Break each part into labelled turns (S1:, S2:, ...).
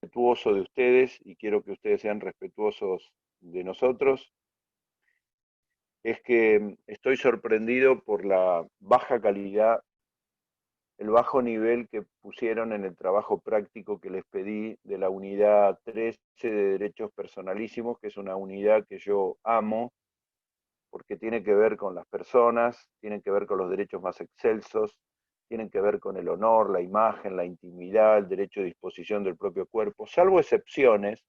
S1: respetuoso de ustedes y quiero que ustedes sean respetuosos de nosotros, es que estoy sorprendido por la baja calidad, el bajo nivel que pusieron en el trabajo práctico que les pedí de la unidad 13 de Derechos Personalísimos, que es una unidad que yo amo, porque tiene que ver con las personas, tiene que ver con los derechos más excelsos, tienen que ver con el honor, la imagen, la intimidad, el derecho de disposición del propio cuerpo, salvo excepciones.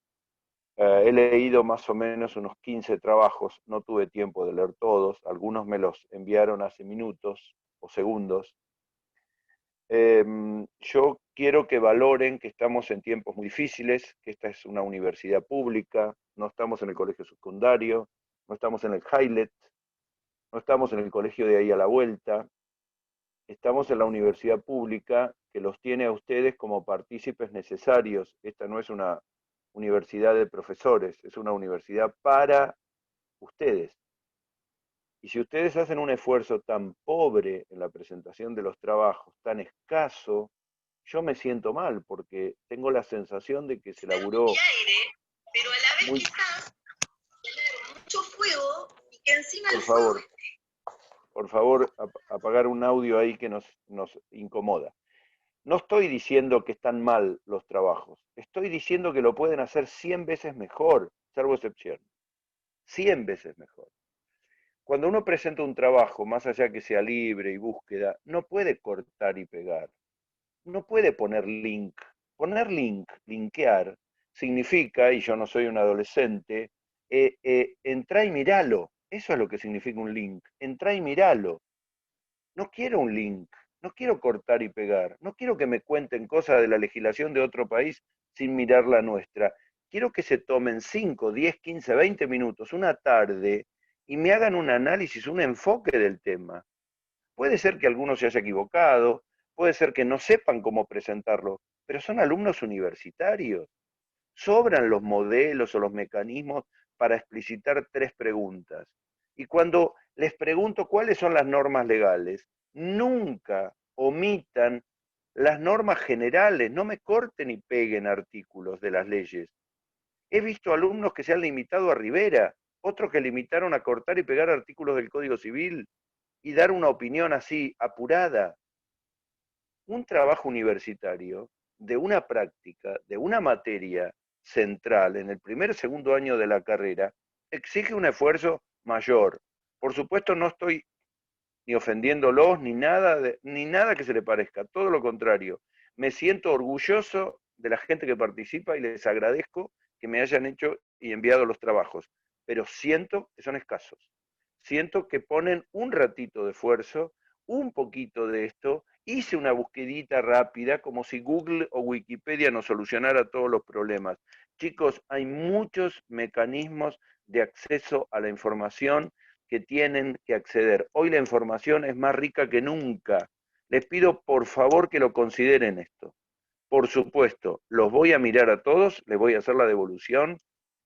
S1: He leído más o menos unos 15 trabajos, no tuve tiempo de leer todos, algunos me los enviaron hace minutos o segundos. Yo quiero que valoren que estamos en tiempos muy difíciles, que esta es una universidad pública, no estamos en el colegio secundario, no estamos en el Highlet, no estamos en el colegio de ahí a la vuelta, estamos en la universidad pública que los tiene a ustedes como partícipes necesarios. Esta no es una universidad de profesores, es una universidad para ustedes. Y si ustedes hacen un esfuerzo tan pobre en la presentación de los trabajos, tan escaso, yo me siento mal porque tengo la sensación de que se laburó
S2: aire, pero a la vez
S1: muy...
S2: quizás tener mucho fuego y que encima el
S1: Por
S2: fuego.
S1: favor, apagar un audio ahí que nos incomoda. No estoy diciendo que están mal los trabajos, estoy diciendo que lo pueden hacer 100 veces mejor, salvo excepción. 100 veces mejor. Cuando uno presenta un trabajo, más allá que sea libre y búsqueda, no puede cortar y pegar. No puede poner link. Poner link, linkear, significa, y yo no soy un adolescente, entrá y miralo. Eso es lo que significa un link. Entrá y miralo. No quiero un link. No quiero cortar y pegar. No quiero que me cuenten cosas de la legislación de otro país sin mirar la nuestra. Quiero que se tomen 5, 10, 15, 20 minutos, una tarde, y me hagan un análisis, un enfoque del tema. Puede ser que alguno se haya equivocado, puede ser que no sepan cómo presentarlo, pero son alumnos universitarios. Sobran los modelos o los mecanismos para explicitar 3 preguntas. Y cuando les pregunto cuáles son las normas legales, nunca omitan las normas generales, no me corten y peguen artículos de las leyes. He visto alumnos que se han limitado a Rivera, otros que limitaron a cortar y pegar artículos del Código Civil y dar una opinión así, apurada. Un trabajo universitario de una práctica, de una materia central en el primer, segundo año de la carrera, exige un esfuerzo mayor. Por supuesto, no estoy ni ofendiéndolos, ni nada que se le parezca, todo lo contrario. Me siento orgulloso de la gente que participa y les agradezco que me hayan hecho y enviado los trabajos, pero siento que son escasos. Siento que ponen un ratito de esfuerzo, un poquito de esto, hice una busquedita rápida, como si Google o Wikipedia nos solucionara todos los problemas. Chicos, hay muchos mecanismos de acceso a la información que tienen que acceder. Hoy la información es más rica que nunca. Les pido por favor que lo consideren esto. Por supuesto, los voy a mirar a todos, les voy a hacer la devolución.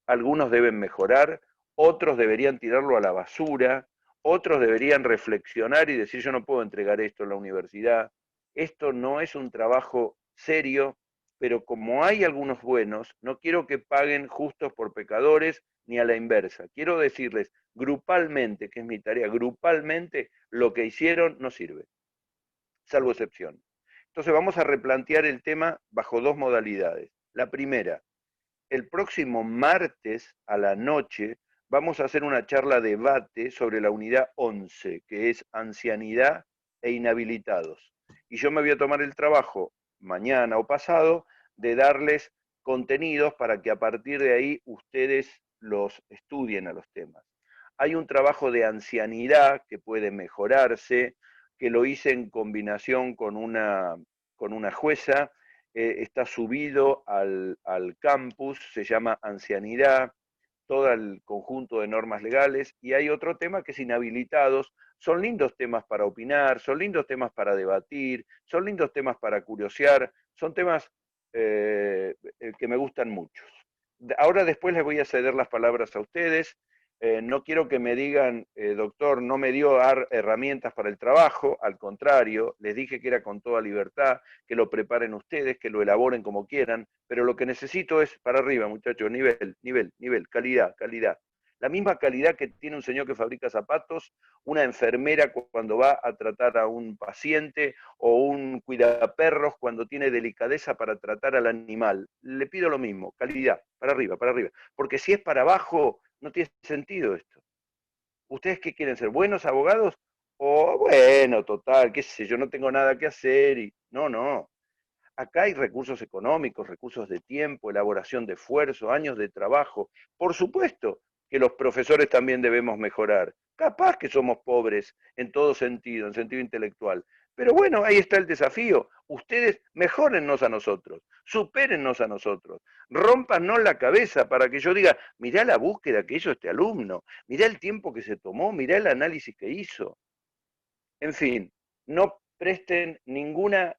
S1: Algunos deben mejorar, otros deberían tirarlo a la basura, otros deberían reflexionar y decir yo no puedo entregar esto en la universidad. Esto no es un trabajo serio, pero como hay algunos buenos, no quiero que paguen justos por pecadores ni a la inversa. Quiero decirles grupalmente, que es mi tarea, grupalmente lo que hicieron no sirve, salvo excepción. Entonces vamos a replantear el tema bajo 2 modalidades. La primera, el próximo martes a la noche vamos a hacer una charla debate sobre la unidad 11, que es ancianidad e inhabilitados. Y yo me voy a tomar el trabajo mañana o pasado de darles contenidos para que a partir de ahí ustedes los estudien a los temas. Hay un trabajo de ancianidad que puede mejorarse, que lo hice en combinación con una jueza, está subido al campus, se llama ancianidad, todo el conjunto de normas legales, y hay otro tema que es inhabilitados. Son lindos temas para opinar, son lindos temas para debatir, son lindos temas para curiosear, son temas que me gustan mucho. Ahora después les voy a ceder las palabras a ustedes. No quiero que me digan, doctor, no me dio herramientas para el trabajo, al contrario, les dije que era con toda libertad, que lo preparen ustedes, que lo elaboren como quieran, pero lo que necesito es para arriba, muchachos, nivel, calidad, calidad. La misma calidad que tiene un señor que fabrica zapatos, una enfermera cuando va a tratar a un paciente o un cuidaperros cuando tiene delicadeza para tratar al animal. Le pido lo mismo, calidad, para arriba, para arriba. Porque si es para abajo, no tiene sentido esto. ¿Ustedes qué quieren ser? ¿Buenos abogados? O bueno, total, qué sé yo, no tengo nada que hacer. No, no. Acá hay recursos económicos, recursos de tiempo, elaboración de esfuerzo, años de trabajo. Por supuesto que los profesores también debemos mejorar. Capaz que somos pobres en todo sentido, en sentido intelectual. Pero bueno, ahí está el desafío. Ustedes mejórennos a nosotros, supérennos a nosotros, rómpanos la cabeza para que yo diga, mirá la búsqueda que hizo este alumno, mirá el tiempo que se tomó, mirá el análisis que hizo. En fin, no presten ninguna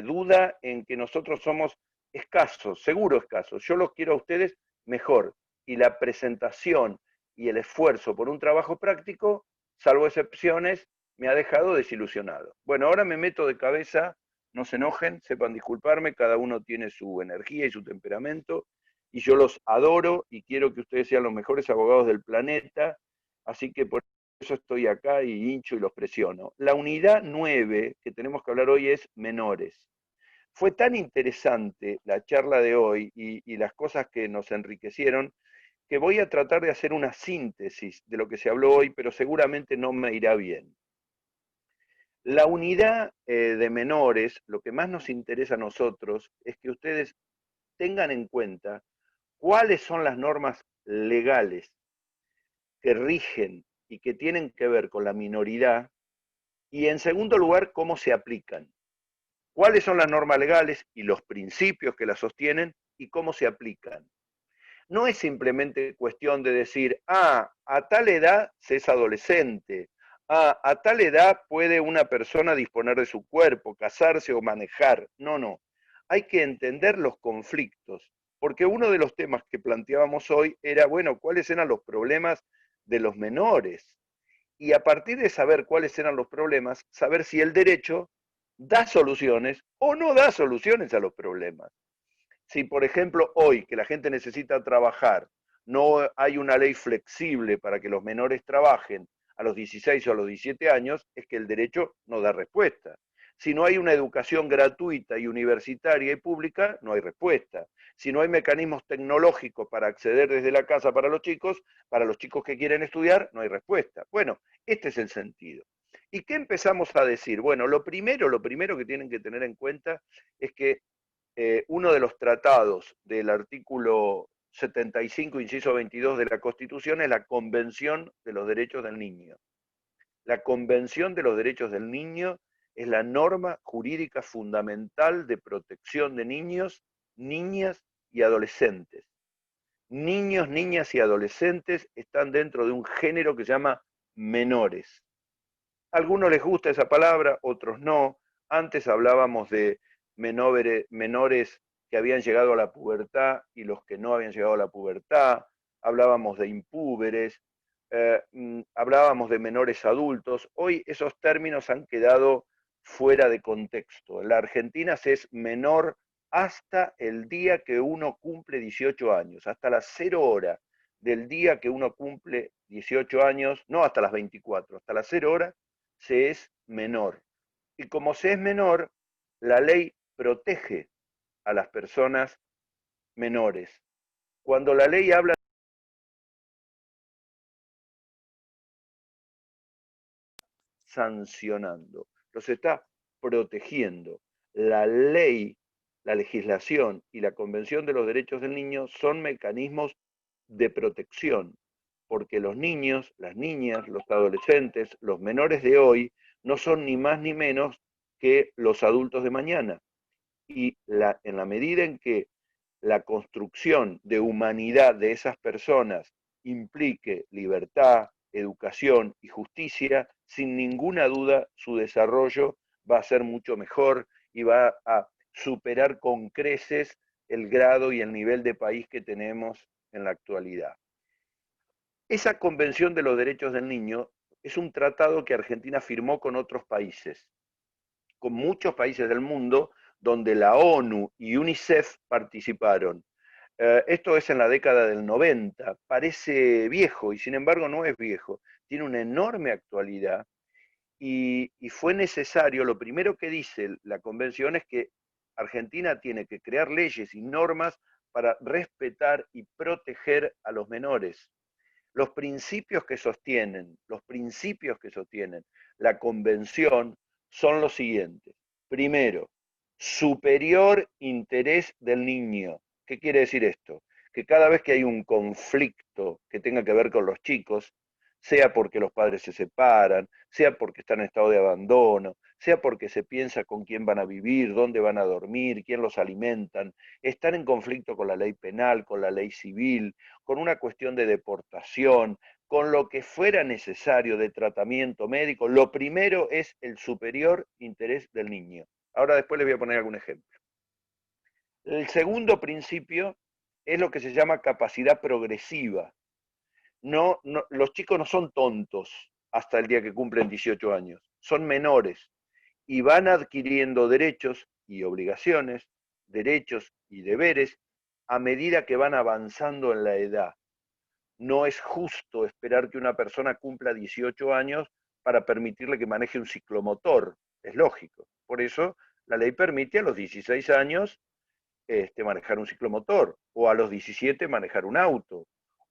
S1: duda en que nosotros somos escasos, seguro escasos. Yo los quiero a ustedes mejor. Y la presentación y el esfuerzo por un trabajo práctico, salvo excepciones, me ha dejado desilusionado. Bueno, ahora me meto de cabeza, no se enojen, sepan disculparme, cada uno tiene su energía y su temperamento, y yo los adoro y quiero que ustedes sean los mejores abogados del planeta, así que por eso estoy acá y hincho y los presiono. La unidad 9 que tenemos que hablar hoy es menores. Fue tan interesante la charla de hoy y las cosas que nos enriquecieron que voy a tratar de hacer una síntesis de lo que se habló hoy, pero seguramente no me irá bien. La unidad de menores, lo que más nos interesa a nosotros es que ustedes tengan en cuenta cuáles son las normas legales que rigen y que tienen que ver con la minoridad, y en segundo lugar, cómo se aplican. ¿Cuáles son las normas legales y los principios que las sostienen y cómo se aplican? No es simplemente cuestión de decir, a tal edad se es adolescente, a tal edad puede una persona disponer de su cuerpo, casarse o manejar. No, no. Hay que entender los conflictos, porque uno de los temas que planteábamos hoy era, bueno, ¿cuáles eran los problemas de los menores? Y a partir de saber cuáles eran los problemas, saber si el derecho da soluciones o no da soluciones a los problemas. Si, por ejemplo, hoy que la gente necesita trabajar, no hay una ley flexible para que los menores trabajen a los 16 o a los 17 años, es que el derecho no da respuesta. Si no hay una educación gratuita y universitaria y pública, no hay respuesta. Si no hay mecanismos tecnológicos para acceder desde la casa para los chicos que quieren estudiar, no hay respuesta. Bueno, este es el sentido. ¿Y qué empezamos a decir? Bueno, lo primero que tienen que tener en cuenta es que uno de los tratados del artículo 75, inciso 22 de la Constitución es la Convención de los Derechos del Niño. La Convención de los Derechos del Niño es la norma jurídica fundamental de protección de niños, niñas y adolescentes. Niños, niñas y adolescentes están dentro de un género que se llama menores. A algunos les gusta esa palabra, otros no. Antes hablábamos de menores que habían llegado a la pubertad y los que no habían llegado a la pubertad. Hablábamos de impúberes, hablábamos de menores adultos. Hoy esos términos han quedado fuera de contexto. En la Argentina se es menor hasta el día que uno cumple 18 años, hasta las 0 horas del día que uno cumple 18 años, no hasta las 24, hasta las 0 horas se es menor. Y como se es menor, la ley protege a las personas menores. Cuando la ley habla sancionando, los está protegiendo. La ley, la legislación y la Convención de los Derechos del Niño son mecanismos de protección, porque los niños, las niñas, los adolescentes, los menores de hoy no son ni más ni menos que los adultos de mañana. Y en la medida en que la construcción de humanidad de esas personas implique libertad, educación y justicia, sin ninguna duda su desarrollo va a ser mucho mejor y va a superar con creces el grado y el nivel de país que tenemos en la actualidad. Esa Convención de los Derechos del Niño es un tratado que Argentina firmó con otros países, con muchos países del mundo, donde la ONU y UNICEF participaron. Esto es en la década del 90, parece viejo y sin embargo no es viejo, tiene una enorme actualidad y fue necesario, lo primero que dice la convención es que Argentina tiene que crear leyes y normas para respetar y proteger a los menores. Los principios que sostienen la convención son los siguientes. Primero, superior interés del niño. ¿Qué quiere decir esto? Que cada vez que hay un conflicto que tenga que ver con los chicos, sea porque los padres se separan, sea porque están en estado de abandono, sea porque se piensa con quién van a vivir, dónde van a dormir, quién los alimentan, están en conflicto con la ley penal, con la ley civil, con una cuestión de deportación, con lo que fuera necesario de tratamiento médico, lo primero es el superior interés del niño. Ahora después les voy a poner algún ejemplo. El segundo principio es lo que se llama capacidad progresiva. Los chicos no son tontos hasta el día que cumplen 18 años, son menores y van adquiriendo derechos y obligaciones, derechos y deberes a medida que van avanzando en la edad. No es justo esperar que una persona cumpla 18 años para permitirle que maneje un ciclomotor, es lógico. Por eso la ley permite a los 16 años manejar un ciclomotor, o a los 17 manejar un auto,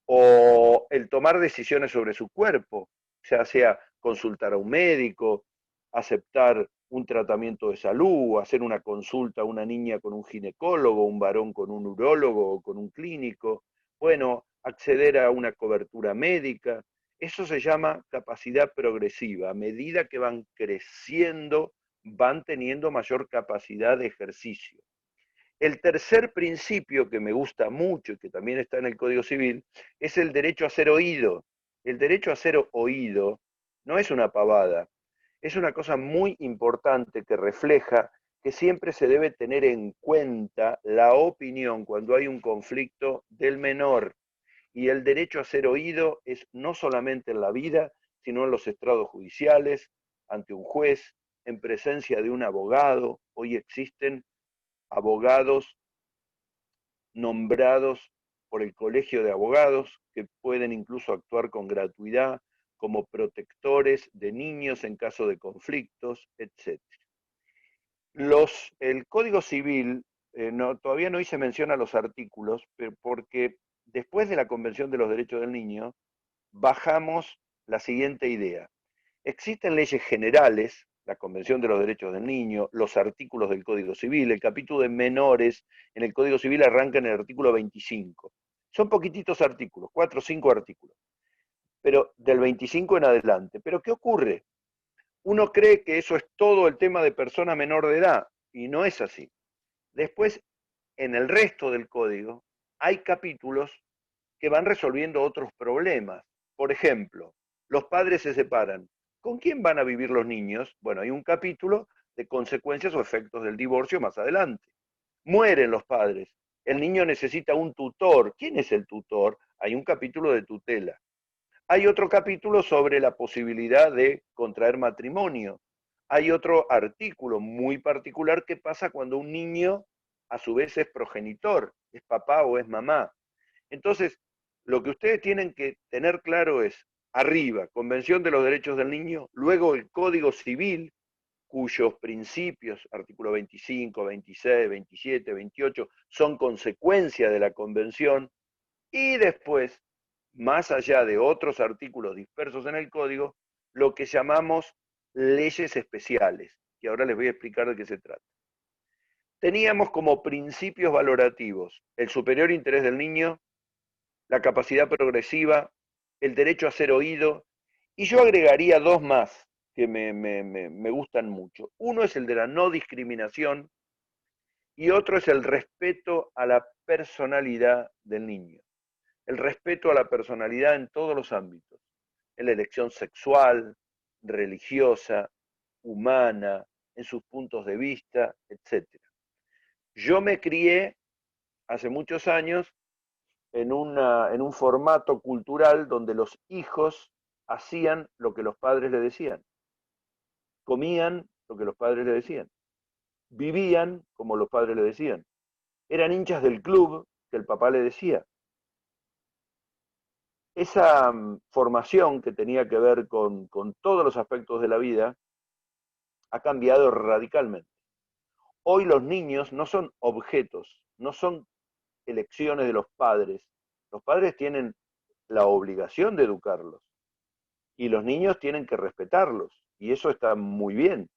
S1: o el tomar decisiones sobre su cuerpo, ya sea consultar a un médico, aceptar un tratamiento de salud, hacer una consulta a una niña con un ginecólogo, un varón con un urólogo o con un clínico, bueno, acceder a una cobertura médica. Eso se llama capacidad progresiva. A medida que van creciendo, van teniendo mayor capacidad de ejercicio. El tercer principio que me gusta mucho y que también está en el Código Civil es el derecho a ser oído. El derecho a ser oído no es una pavada, es una cosa muy importante que refleja que siempre se debe tener en cuenta la opinión cuando hay un conflicto del menor. Y el derecho a ser oído es no solamente en la vida, sino en los estrados judiciales, ante un juez, en presencia de un abogado. Hoy existen abogados nombrados por el Colegio de Abogados, que pueden incluso actuar con gratuidad como protectores de niños en caso de conflictos, etc. El Código Civil, todavía no hice mención a los artículos, porque después de la Convención de los Derechos del Niño, bajamos la siguiente idea. Existen leyes generales, la Convención de los Derechos del Niño, los artículos del Código Civil, el capítulo de menores en el Código Civil arranca en el artículo 25. Son poquititos artículos, 4 o 5 artículos, pero del 25 en adelante. Pero ¿qué ocurre? Uno cree que eso es todo el tema de persona menor de edad, y no es así. Después, en el resto del código, hay capítulos que van resolviendo otros problemas. Por ejemplo, los padres se separan. ¿Con quién van a vivir los niños? Bueno, hay un capítulo de consecuencias o efectos del divorcio más adelante. Mueren los padres. El niño necesita un tutor. ¿Quién es el tutor? Hay un capítulo de tutela. Hay otro capítulo sobre la posibilidad de contraer matrimonio. Hay otro artículo muy particular que pasa cuando un niño a su vez es progenitor, es papá o es mamá. Entonces, lo que ustedes tienen que tener claro es, arriba, Convención de los Derechos del Niño, luego el Código Civil, cuyos principios, artículo 25, 26, 27, 28, son consecuencia de la Convención, y después, más allá de otros artículos dispersos en el Código, lo que llamamos leyes especiales, que ahora les voy a explicar de qué se trata. Teníamos como principios valorativos el superior interés del niño, la capacidad progresiva, el derecho a ser oído, y yo agregaría dos más que me gustan mucho. Uno es el de la no discriminación y otro es el respeto a la personalidad del niño. El respeto a la personalidad en todos los ámbitos, en la elección sexual, religiosa, humana, en sus puntos de vista, etc. Yo me crié hace muchos años en un formato cultural donde los hijos hacían lo que los padres le decían, comían lo que los padres le decían, vivían como los padres le decían, eran hinchas del club que el papá le decía. Esa formación que tenía que ver con todos los aspectos de la vida ha cambiado radicalmente. Hoy los niños no son objetos, no son elecciones de los padres. Los padres tienen la obligación de educarlos y los niños tienen que respetarlos y eso está muy bien,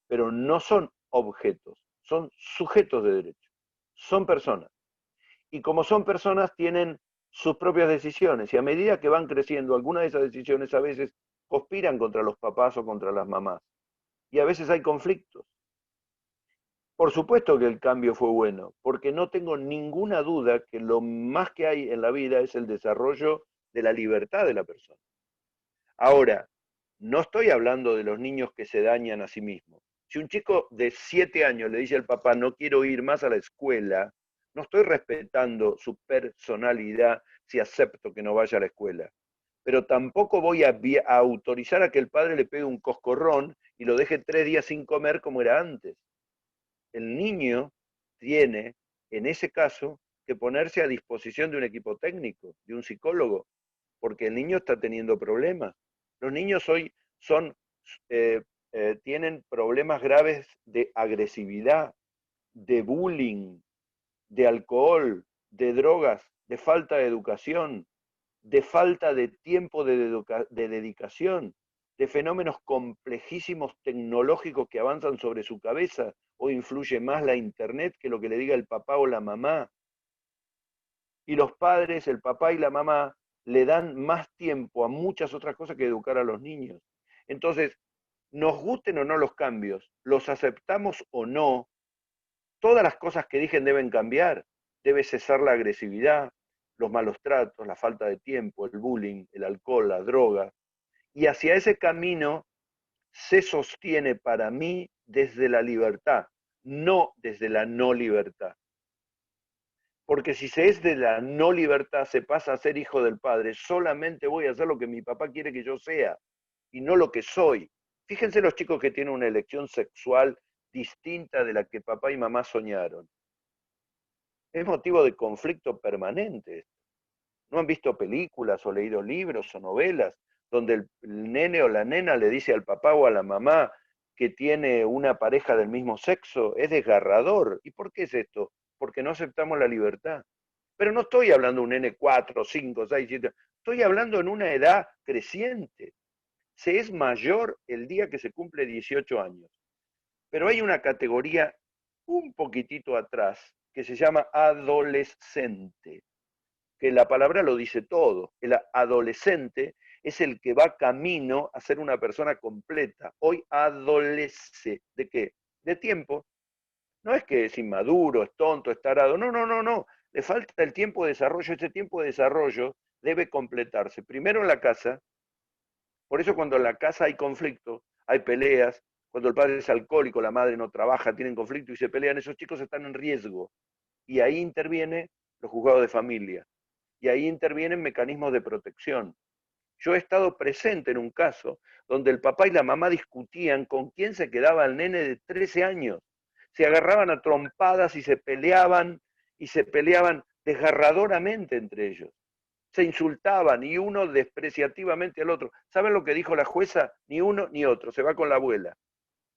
S1: pero no son objetos, son sujetos de derecho, son personas. Y como son personas tienen sus propias decisiones y a medida que van creciendo, algunas de esas decisiones a veces conspiran contra los papás o contra las mamás y a veces hay conflictos. Por supuesto que el cambio fue bueno, porque no tengo ninguna duda que lo más que hay en la vida es el desarrollo de la libertad de la persona. Ahora, no estoy hablando de los niños que se dañan a sí mismos. Si un chico de 7 años le dice al papá, no quiero ir más a la escuela, no estoy respetando su personalidad si acepto que no vaya a la escuela. Pero tampoco voy a autorizar a que el padre le pegue un coscorrón y lo deje 3 días sin comer como era antes. El niño tiene, en ese caso, que ponerse a disposición de un equipo técnico, de un psicólogo, porque el niño está teniendo problemas. Los niños hoy son, tienen problemas graves de agresividad, de bullying, de alcohol, de drogas, de falta de educación, de falta de tiempo de dedicación, de fenómenos complejísimos tecnológicos que avanzan sobre su cabeza, o influye más la internet que lo que le diga el papá o la mamá. Y los padres, el papá y la mamá, le dan más tiempo a muchas otras cosas que educar a los niños. Entonces, nos gusten o no los cambios, los aceptamos o no, todas las cosas que dije deben cambiar. Debe cesar la agresividad, los malos tratos, la falta de tiempo, el bullying, el alcohol, la droga. Y hacia ese camino se sostiene para mí desde la libertad, no desde la no libertad. Porque si se es de la no libertad, se pasa a ser hijo del padre. Solamente voy a hacer lo que mi papá quiere que yo sea y no lo que soy. Fíjense los chicos que tienen una elección sexual distinta de la que papá y mamá soñaron. Es motivo de conflicto permanente. ¿No han visto películas o leído libros o novelas donde el nene o la nena le dice al papá o a la mamá que tiene una pareja del mismo sexo? Es desgarrador. ¿Y por qué es esto? Porque no aceptamos la libertad. Pero no estoy hablando de un nene 4, 5, 6, 7. Estoy hablando en una edad creciente. Se es mayor el día que se cumple 18 años. Pero hay una categoría un poquitito atrás que se llama adolescente, que la palabra lo dice todo. El adolescente es el que va camino a ser una persona completa. Hoy adolece. ¿De qué? De tiempo. No es que es inmaduro, es tonto, es tarado. No, no, no, no. Le falta el tiempo de desarrollo. Ese tiempo de desarrollo debe completarse. Primero en la casa. Por eso cuando en la casa hay conflicto, hay peleas, cuando el padre es alcohólico, la madre no trabaja, tienen conflicto y se pelean, esos chicos están en riesgo. Y ahí intervienen los juzgados de familia. Y ahí intervienen mecanismos de protección. Yo he estado presente en un caso donde el papá y la mamá discutían con quién se quedaba el nene de 13 años. Se agarraban a trompadas y se peleaban desgarradoramente entre ellos. Se insultaban y uno despreciativamente al otro. ¿Saben lo que dijo la jueza? Ni uno ni otro, se va con la abuela.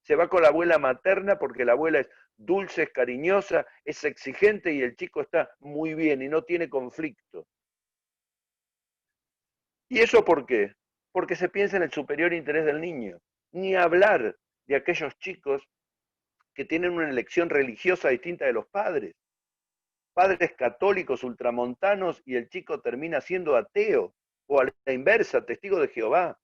S1: Se va con la abuela materna porque la abuela es dulce, es cariñosa, es exigente y el chico está muy bien y no tiene conflicto. ¿Y eso por qué? Porque se piensa en el superior interés del niño. Ni hablar de aquellos chicos que tienen una elección religiosa distinta de los padres. Padres católicos ultramontanos y el chico termina siendo ateo o a la inversa, testigo de Jehová.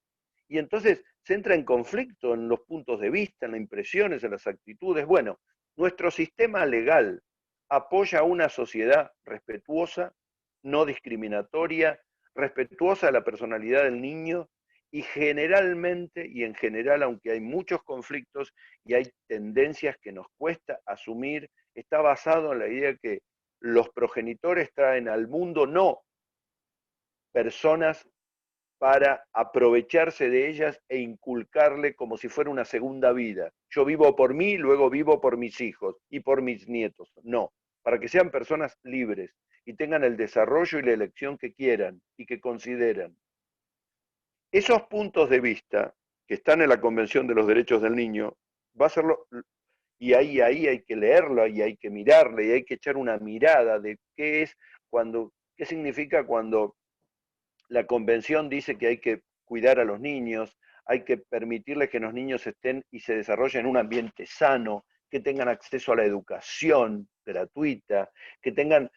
S1: Y entonces se entra en conflicto en los puntos de vista, en las impresiones, en las actitudes. Bueno, nuestro sistema legal apoya una sociedad respetuosa, no discriminatoria, respetuosa de la personalidad del niño y generalmente, y en general, aunque hay muchos conflictos y hay tendencias que nos cuesta asumir, está basado en la idea que los progenitores traen al mundo no personas para aprovecharse de ellas e inculcarle como si fuera una segunda vida. Yo vivo por mí, luego vivo por mis hijos y por mis nietos. No, para que sean personas libres y tengan el desarrollo y la elección que quieran y que consideran. Esos puntos de vista que están en la Convención de los Derechos del Niño, va a serlo, y ahí hay que leerlo, y hay que mirarle, y hay que echar una mirada de qué significa cuando la convención dice que hay que cuidar a los niños, hay que permitirles que los niños estén y se desarrollen en un ambiente sano, que tengan acceso a la educación gratuita, que tengan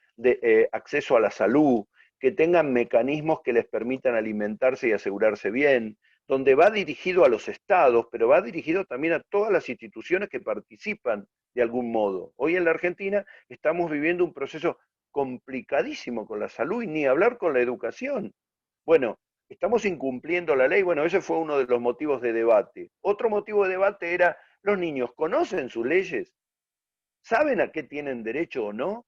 S1: acceso a la salud, que tengan mecanismos que les permitan alimentarse y asegurarse bien, donde va dirigido a los estados, pero va dirigido también a todas las instituciones que participan de algún modo. Hoy en la Argentina estamos viviendo un proceso complicadísimo con la salud y ni hablar con la educación. Bueno, estamos incumpliendo la ley. Bueno, ese fue uno de los motivos de debate. Otro motivo de debate era, ¿los niños conocen sus leyes? ¿Saben a qué tienen derecho o no?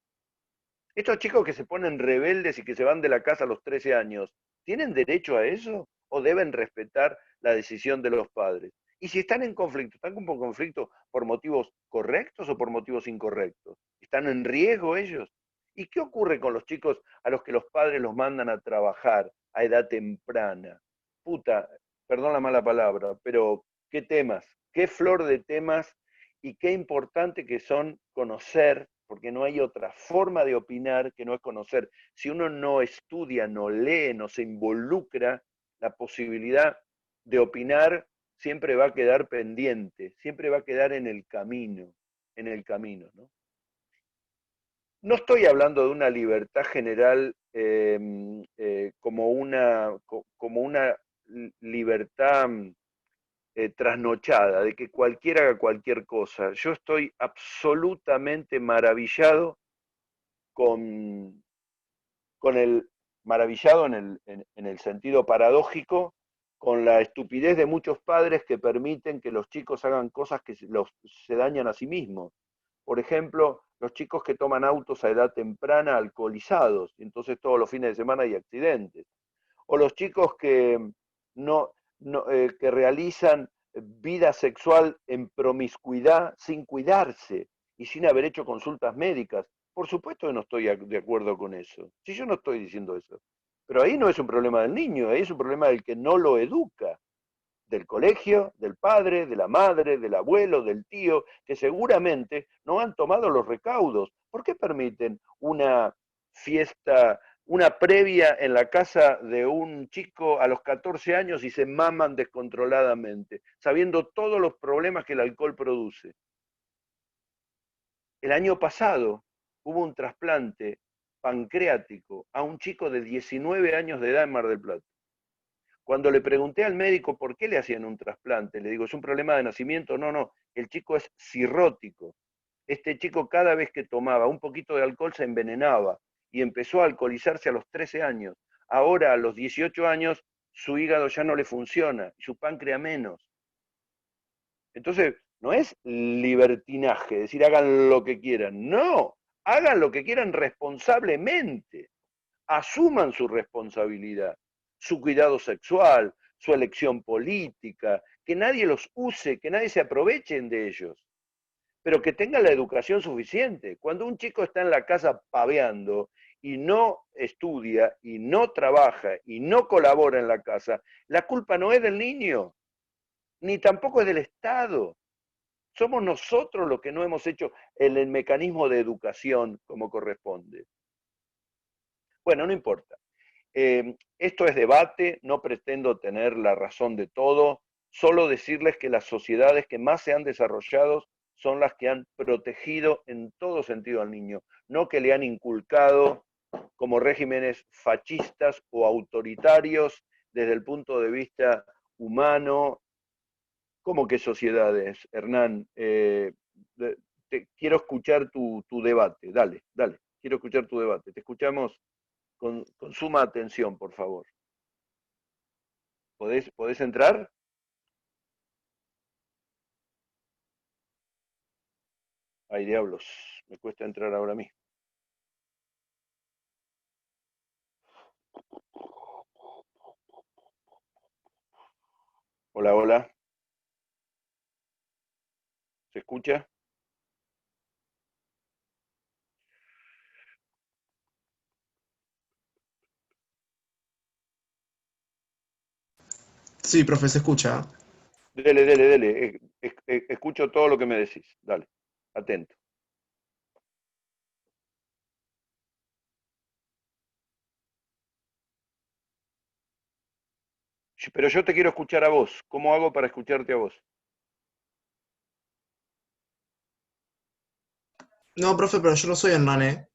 S1: Estos chicos que se ponen rebeldes y que se van de la casa a los 13 años, ¿tienen derecho a eso? ¿O deben respetar la decisión de los padres? Y si están en conflicto, ¿están en conflicto por motivos correctos o por motivos incorrectos? ¿Están en riesgo ellos? ¿Y qué ocurre con los chicos a los que los padres los mandan a trabajar a edad temprana? Puta, perdón la mala palabra, pero qué temas, qué flor de temas y qué importante que son conocer, porque no hay otra forma de opinar que no es conocer. Si uno no estudia, no lee, no se involucra, la posibilidad de opinar siempre va a quedar pendiente, siempre va a quedar en el camino, ¿no? No estoy hablando de una libertad general como una libertad trasnochada, de que cualquiera haga cualquier cosa. Yo estoy absolutamente maravillado con, con el, maravillado en el sentido paradójico, con la estupidez de muchos padres que permiten que los chicos hagan cosas que se dañan a sí mismos. Por ejemplo, los chicos que toman autos a edad temprana alcoholizados, y entonces todos los fines de semana hay accidentes. O los chicos que realizan vida sexual en promiscuidad sin cuidarse y sin haber hecho consultas médicas. Por supuesto que no estoy de acuerdo con eso. Si yo no estoy diciendo eso. Pero ahí no es un problema del niño, ahí es un problema del que no lo educa, del colegio, del padre, de la madre, del abuelo, del tío, que seguramente no han tomado los recaudos. ¿Por qué permiten una fiesta, una previa en la casa de un chico a los 14 años y se maman descontroladamente, sabiendo todos los problemas que el alcohol produce? El año pasado hubo un trasplante pancreático a un chico de 19 años de edad en Mar del Plata. Cuando le pregunté al médico por qué le hacían un trasplante, le digo, ¿es un problema de nacimiento? No, no, el chico es cirrótico. Este chico cada vez que tomaba un poquito de alcohol se envenenaba y empezó a alcoholizarse a los 13 años. Ahora a los 18 años su hígado ya no le funciona y su páncreas menos. Entonces, no es libertinaje, decir hagan lo que quieran. No, hagan lo que quieran responsablemente. Asuman su responsabilidad, su cuidado sexual, su elección política, que nadie los use, que nadie se aprovechen de ellos, pero que tengan la educación suficiente. Cuando un chico está en la casa paveando y no estudia y no trabaja y no colabora en la casa, la culpa no es del niño, ni tampoco es del Estado. Somos nosotros los que no hemos hecho el mecanismo de educación como corresponde. Bueno, no importa. Esto es debate, no pretendo tener la razón de todo, solo decirles que las sociedades que más se han desarrollado son las que han protegido en todo sentido al niño, no que le han inculcado como regímenes fascistas o autoritarios desde el punto de vista humano. ¿Cómo que sociedades, Hernán? Quiero escuchar tu debate, dale, dale, quiero escuchar tu debate. Te escuchamos con suma atención, por favor. ¿Podés entrar? Ay, diablos, me cuesta entrar ahora mismo. Hola, hola. ¿Se escucha?
S3: Sí, profe, se escucha.
S1: Dele, dele, dele. Escucho todo lo que me decís. Dale, atento. Pero yo te quiero escuchar a vos. ¿Cómo hago para escucharte a vos?
S3: No, profe, pero yo no soy Hernán, ¿eh?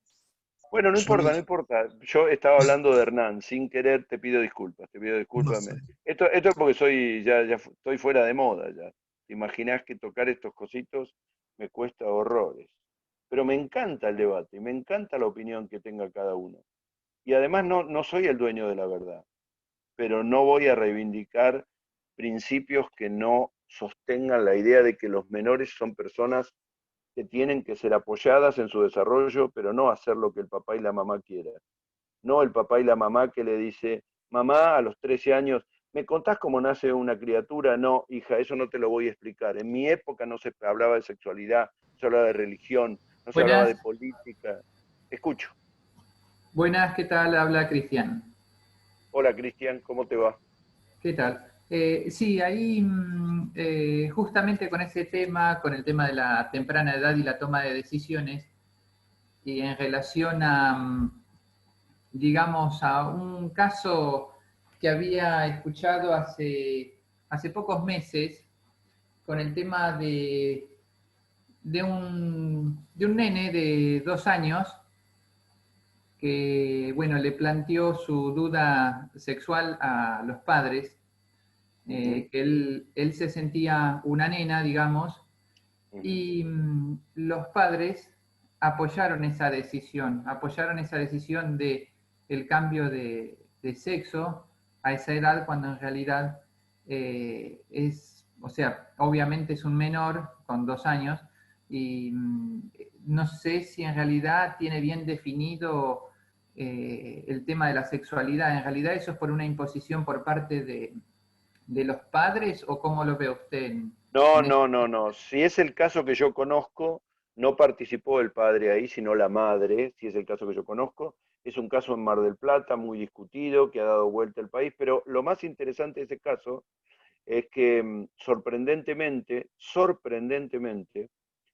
S1: Bueno, no
S3: Yo no,
S1: importa, no importa. Yo estaba hablando de Hernán. Sin querer te pido disculpas. Te pido
S3: no
S1: disculpas.
S3: sé.
S1: Esto es porque estoy fuera de moda ya. Te imaginás que tocar estos cositos me cuesta horrores. Pero me encanta el debate, me encanta la opinión que tenga cada uno. Y además no soy el dueño de la verdad, pero no voy a reivindicar principios que no sostengan la idea de que los menores son personas que tienen que ser apoyadas en su desarrollo, pero no hacer lo que el papá y la mamá quieran. No el papá y la mamá que le dice, mamá, a los 13 años, ¿me contás cómo nace una criatura? No, hija, eso no te lo voy a explicar. En mi época no se hablaba de sexualidad, no se hablaba de religión, no se hablaba
S4: Buenas,
S1: de política. Escucho.
S4: buenas, ¿qué tal? Habla Cristian.
S1: Hola, Cristian, ¿cómo te va?
S4: ¿Qué tal? Sí, ahí justamente con ese tema, con el tema de la temprana edad y la toma de decisiones, y en relación a, digamos, a un caso que había escuchado hace pocos meses, con el tema de un nene de 2 años que, bueno, le planteó su duda sexual a los padres,
S1: Ujú,
S4: que él se sentía una nena, digamos,
S1: ujú.
S4: y los padres apoyaron esa decisión de el cambio de sexo a esa edad, cuando en realidad o sea, obviamente es un menor con 2 años, y no sé si en realidad tiene bien definido el tema de la sexualidad. ¿En realidad eso es por una imposición por parte de los padres, o cómo lo ve usted
S1: No,
S4: en
S1: no, no, no. Si es el caso que yo conozco, no participó el padre ahí, sino la madre, si es el caso que yo conozco. Es un caso en Mar del Plata muy discutido, que ha dado vuelta al país, pero lo más interesante de ese caso es que sorprendentemente,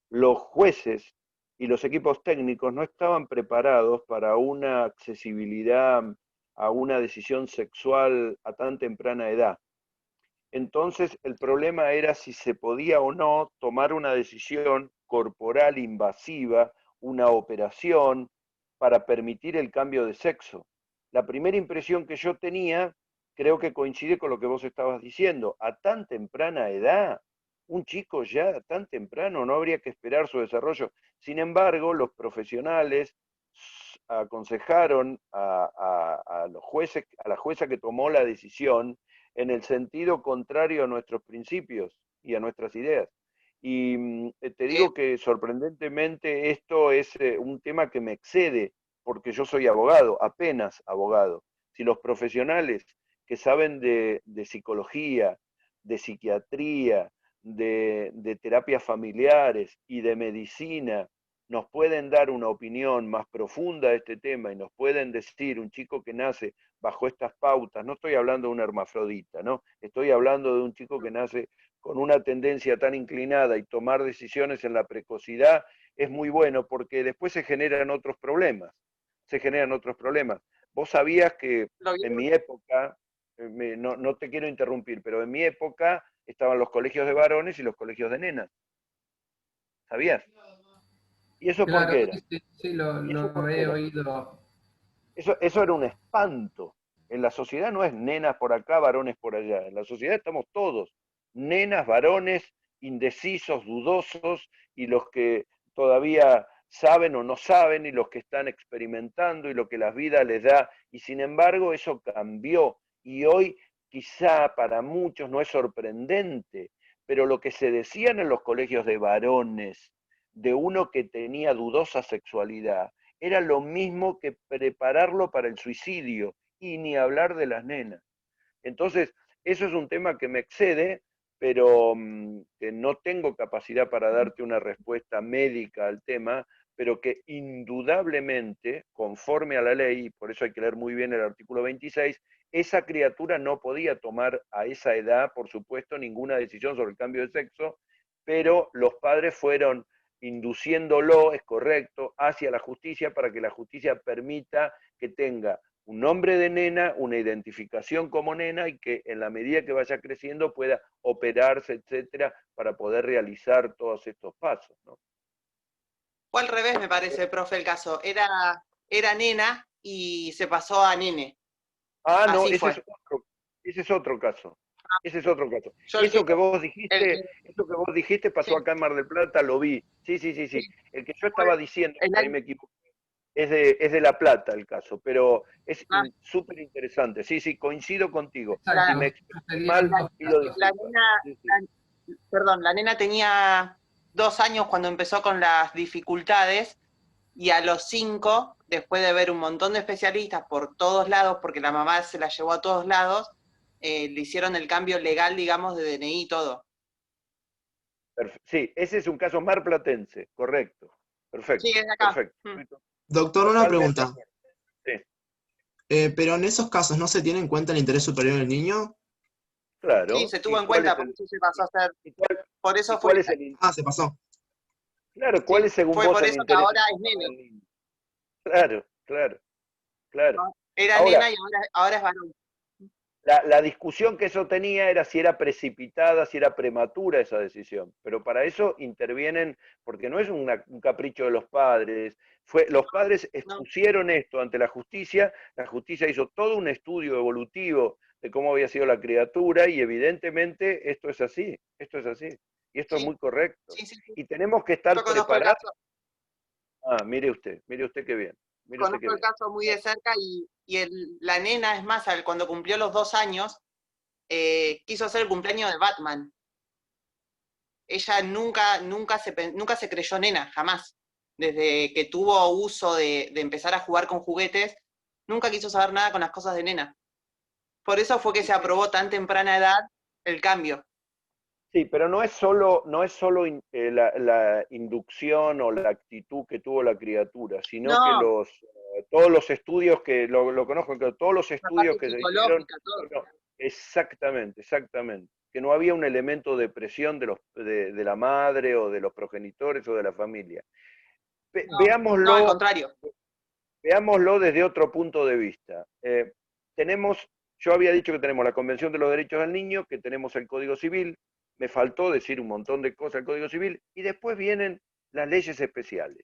S1: los jueces y los equipos técnicos no estaban preparados para una accesibilidad a una decisión sexual a tan temprana edad. Entonces, el problema era si se podía o no tomar una decisión corporal invasiva, una operación, para permitir el cambio de sexo. La primera impresión que yo tenía, creo que coincide con lo que vos estabas diciendo. A tan temprana edad, un chico ya tan temprano, no habría que esperar su desarrollo. Sin embargo, los profesionales aconsejaron a los jueces, a la jueza que tomó la decisión, en el sentido contrario a nuestros principios y a nuestras ideas. Y te digo que sorprendentemente esto es un tema que me excede, porque yo soy abogado, apenas abogado. Si los profesionales que saben de psicología, de psiquiatría, de terapias familiares y de medicina nos pueden dar una opinión más profunda de este tema y nos pueden decir un chico que nace bajo estas pautas, no estoy hablando de un hermafrodita, ¿no? Estoy hablando de un chico que nace con una tendencia tan inclinada y tomar decisiones en la precocidad es muy bueno porque después se generan otros problemas, se generan otros problemas. Vos sabías que en mi época, no te quiero interrumpir, pero en mi época estaban los colegios de varones y los colegios de nenas, ¿sabías? ¿Y eso por
S4: Claro,
S1: qué
S4: sí,
S1: era?
S4: sí, sí,
S1: ¿Y eso
S4: lo
S1: por qué
S4: he
S1: era?
S4: oído.
S1: Eso era un espanto. En la sociedad no es nenas por acá, varones por allá. En la sociedad estamos todos, nenas, varones, indecisos, dudosos, y los que todavía saben o no saben, y los que están experimentando, y lo que la vida les da. Y sin embargo, eso cambió. Y hoy quizá para muchos no es sorprendente, pero lo que se decían en los colegios de varones, de uno que tenía dudosa sexualidad, era lo mismo que prepararlo para el suicidio, y ni hablar de las nenas. Entonces, Eso es un tema que me excede, pero que no tengo capacidad para darte una respuesta médica al tema, pero que indudablemente, conforme a la ley, y por eso hay que leer muy bien el artículo 26, esa criatura no podía tomar a esa edad, por supuesto, ninguna decisión sobre el cambio de sexo, pero los padres fueron induciéndolo, es correcto, hacia la justicia para que la justicia permita que tenga un nombre de nena, una identificación como nena y que en la medida que vaya creciendo pueda operarse, etcétera, para poder realizar todos estos pasos, ¿no?
S5: Fue al revés, me parece, profe, el caso. Era nena y se pasó a nene.
S1: Ah, no,
S5: Así fue.
S1: ese es otro caso. Ese es otro caso.
S5: Yo
S1: Eso que vos
S5: el
S1: dijiste, eso que vos dijiste pasó
S5: sí,
S1: acá en Mar del Plata, lo vi. Sí, sí, sí, sí.
S5: sí,
S1: El que yo
S5: fue
S1: estaba diciendo,
S5: el
S1: por ahí
S5: año.
S1: me equivoqué, es de La Plata el caso, pero es
S5: Ah,
S1: súper interesante. Sí, sí, coincido contigo. Si
S4: Exacto,
S1: me expresé
S4: sucedieron
S1: mal,
S4: dos
S1: pido
S4: casos.
S5: la
S1: disculpas.
S5: nena,
S1: Sí, sí.
S5: perdón, la nena tenía 2 años cuando empezó con las dificultades y a los 5, después de ver un montón de especialistas por todos lados, porque la mamá se la llevó a todos lados, le hicieron el cambio legal, digamos, de DNI y todo.
S1: Sí, ese es un caso marplatense, correcto.
S5: Sí,
S1: Perfecto,
S5: es de acá.
S1: perfecto. Estoy
S3: Doctor, una
S1: totalmente de
S3: pregunta.
S1: acuerdo. Sí,
S3: Pero en esos casos, ¿no se tiene en cuenta el interés superior del niño?
S5: Sí,
S1: claro.
S5: se tuvo
S1: ¿Y
S5: en
S1: cuál es
S5: cuenta, por
S1: el,
S5: eso se pasó a hacer,
S1: y cuál,
S5: por
S1: y
S5: eso fue,
S1: cuál es el,
S3: Ah, se pasó.
S1: claro, cuál
S5: sí,
S1: es según
S5: fue
S1: vos
S5: por
S1: el
S5: eso que
S1: interés
S5: ahora es
S1: superior
S5: nene,
S1: del niño? Claro, claro, claro.
S5: ¿no? Era
S1: Ahora,
S5: nena y ahora es varón.
S1: la discusión que eso tenía era si era precipitada, si era prematura esa decisión, pero para eso intervienen, porque no es un capricho de los padres, los padres
S5: No,
S1: expusieron esto ante la justicia hizo todo un estudio evolutivo de cómo había sido la criatura y evidentemente esto es así, y esto es
S5: sí,
S1: muy correcto.
S5: sí, sí, sí.
S1: Y tenemos que
S5: Yo
S1: estar
S5: conozco el
S1: preparados.
S5: caso,
S1: Ah, mire usted qué bien, mire usted qué
S5: conozco el
S1: bien.
S5: caso muy de cerca y la nena, es más, cuando cumplió los 2 años, quiso hacer el cumpleaños de Batman. Ella nunca se creyó nena, jamás. Desde que tuvo uso de empezar a jugar con juguetes, nunca quiso saber nada con las cosas de nena. Por eso fue que se aprobó tan temprana edad el cambio.
S1: Sí, pero no es solo la inducción o la actitud que tuvo la criatura, sino que
S5: No,
S1: todos los estudios que lo conozco, que todos los
S5: la
S1: estudios
S5: parte
S1: que se hicieron,
S5: psicológica, todo.
S1: bueno, exactamente, exactamente, que no había un elemento de presión de la madre o de los progenitores o de la familia.
S5: No, al contrario.
S1: Veámoslo desde otro punto de vista. Yo había dicho que tenemos la Convención de los Derechos del Niño, que tenemos el Código Civil, me faltó decir un montón de cosas del Código Civil, y después vienen las leyes especiales.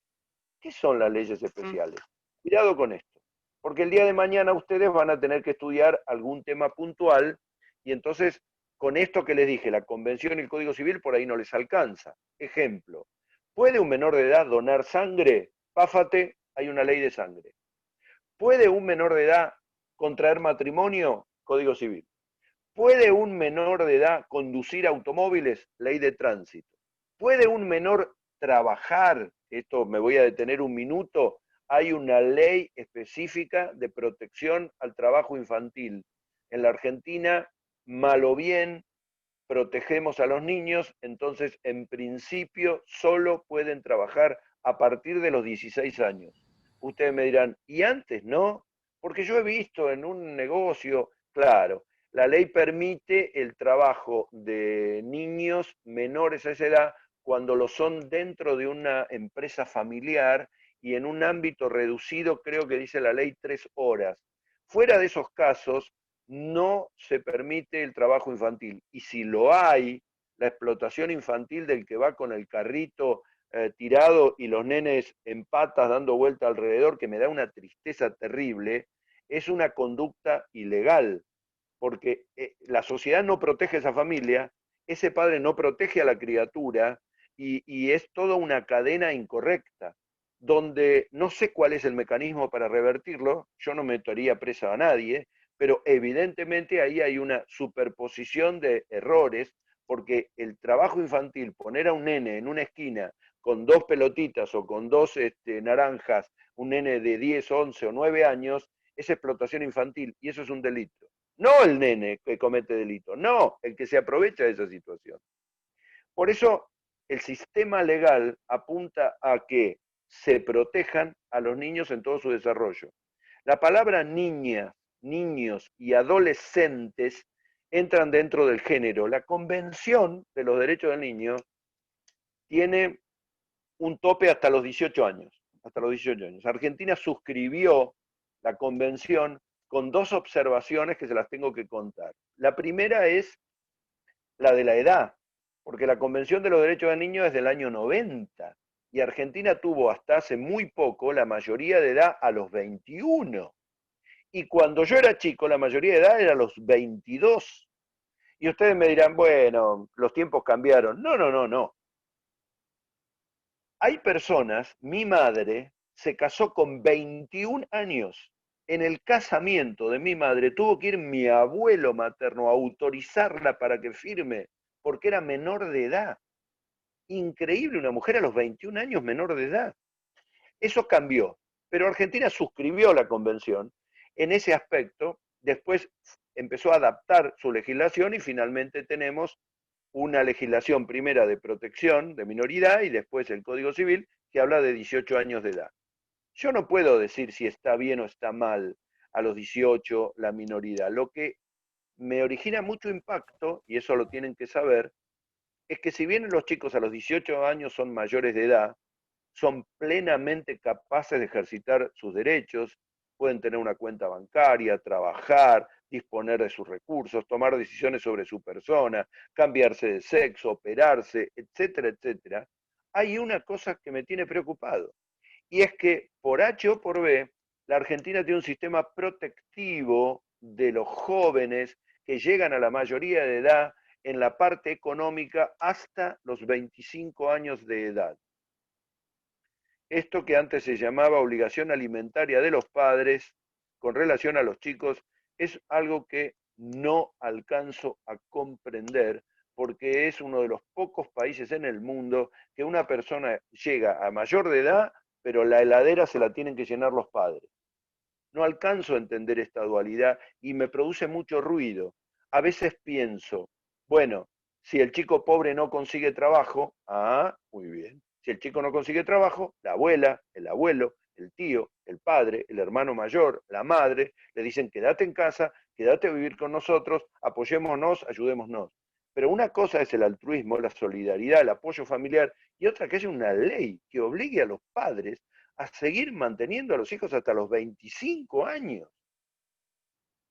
S1: ¿Qué son las leyes especiales? Cuidado con esto, porque el día de mañana ustedes van a tener que estudiar algún tema puntual, y entonces, con esto que les dije, la Convención y el Código Civil, por ahí no les alcanza. Ejemplo, ¿puede un menor de edad donar sangre? Páfate, hay una ley de sangre. ¿Puede un menor de edad contraer matrimonio? Código Civil. ¿Puede un menor de edad conducir automóviles? Ley de tránsito. ¿Puede un menor trabajar? Esto me voy a detener un minuto. Hay una ley específica de protección al trabajo infantil. En la Argentina, mal o bien, protegemos a los niños, entonces en principio solo pueden trabajar a partir de los 16 años. Ustedes me dirán, ¿y antes no? Porque yo he visto en un negocio, claro, la ley permite el trabajo de niños menores a esa edad cuando lo son dentro de una empresa familiar y en un ámbito reducido, creo que dice la ley 3 horas. Fuera de esos casos, no se permite el trabajo infantil. Y si lo hay, la explotación infantil del que va con el carrito tirado y los nenes en patas dando vuelta alrededor, que me da una tristeza terrible, es una conducta ilegal, porque la sociedad no protege a esa familia, ese padre no protege a la criatura y es toda una cadena incorrecta, donde no sé cuál es el mecanismo para revertirlo, yo no metería presa a nadie, pero evidentemente ahí hay una superposición de errores, porque el trabajo infantil, poner a un nene en una esquina con 2 pelotitas o con 2 naranjas, un nene de 10, 11 o 9 años, es explotación infantil y eso es un delito. no el nene que comete delito, no, el que se aprovecha de esa situación. Por eso el sistema legal apunta a que se protejan a los niños en todo su desarrollo. La palabra niña, niños y adolescentes entran dentro del género. La Convención de los Derechos del Niño tiene un tope hasta los 18 años. Hasta los 18 años. Argentina suscribió la convención con dos observaciones que se las tengo que contar. La primera es la de la edad, porque la Convención de los Derechos del Niño es del año 90 y Argentina tuvo hasta hace muy poco la mayoría de edad a los 21. Y cuando yo era chico, la mayoría de edad era a los 22. Y ustedes me dirán, bueno, los tiempos cambiaron. No, no, no, no. Hay personas, mi madre se casó con 21 años. En el casamiento de mi madre tuvo que ir mi abuelo materno a autorizarla para que firme, porque era menor de edad. Increíble, una mujer a los 21 años menor de edad. Eso cambió, pero Argentina suscribió la convención en ese aspecto, después empezó a adaptar su legislación y finalmente tenemos una legislación primera de protección de minoridad y después el Código Civil que habla de 18 años de edad. Yo no puedo decir si está bien o está mal a los 18 la minoridad. Lo que me origina mucho impacto, y eso lo tienen que saber, es que si bien los chicos a los 18 años son mayores de edad, son plenamente capaces de ejercitar sus derechos, pueden tener una cuenta bancaria, trabajar, disponer de sus recursos, tomar decisiones sobre su persona, cambiarse de sexo, operarse, etcétera, etcétera. Hay una cosa que me tiene preocupado, y es que por H o por B, la Argentina tiene un sistema protectivo de los jóvenes que llegan a la mayoría de edad en la parte económica hasta los 25 años de edad. Esto que antes se llamaba obligación alimentaria de los padres con relación a los chicos es algo que no alcanzo a comprender porque es uno de los pocos países en el mundo que una persona llega a mayor de edad, pero la heladera se la tienen que llenar los padres. No alcanzo a entender esta dualidad y me produce mucho ruido. A veces pienso, bueno, si el chico pobre no consigue trabajo, muy bien. Si el chico no consigue trabajo, la abuela, el abuelo, el tío, el padre, el hermano mayor, la madre, le dicen quédate en casa, quédate a vivir con nosotros, apoyémonos, ayudémonos. Pero una cosa es el altruismo, la solidaridad, el apoyo familiar, y otra que es una ley que obligue a los padres a seguir manteniendo a los hijos hasta los 25 años.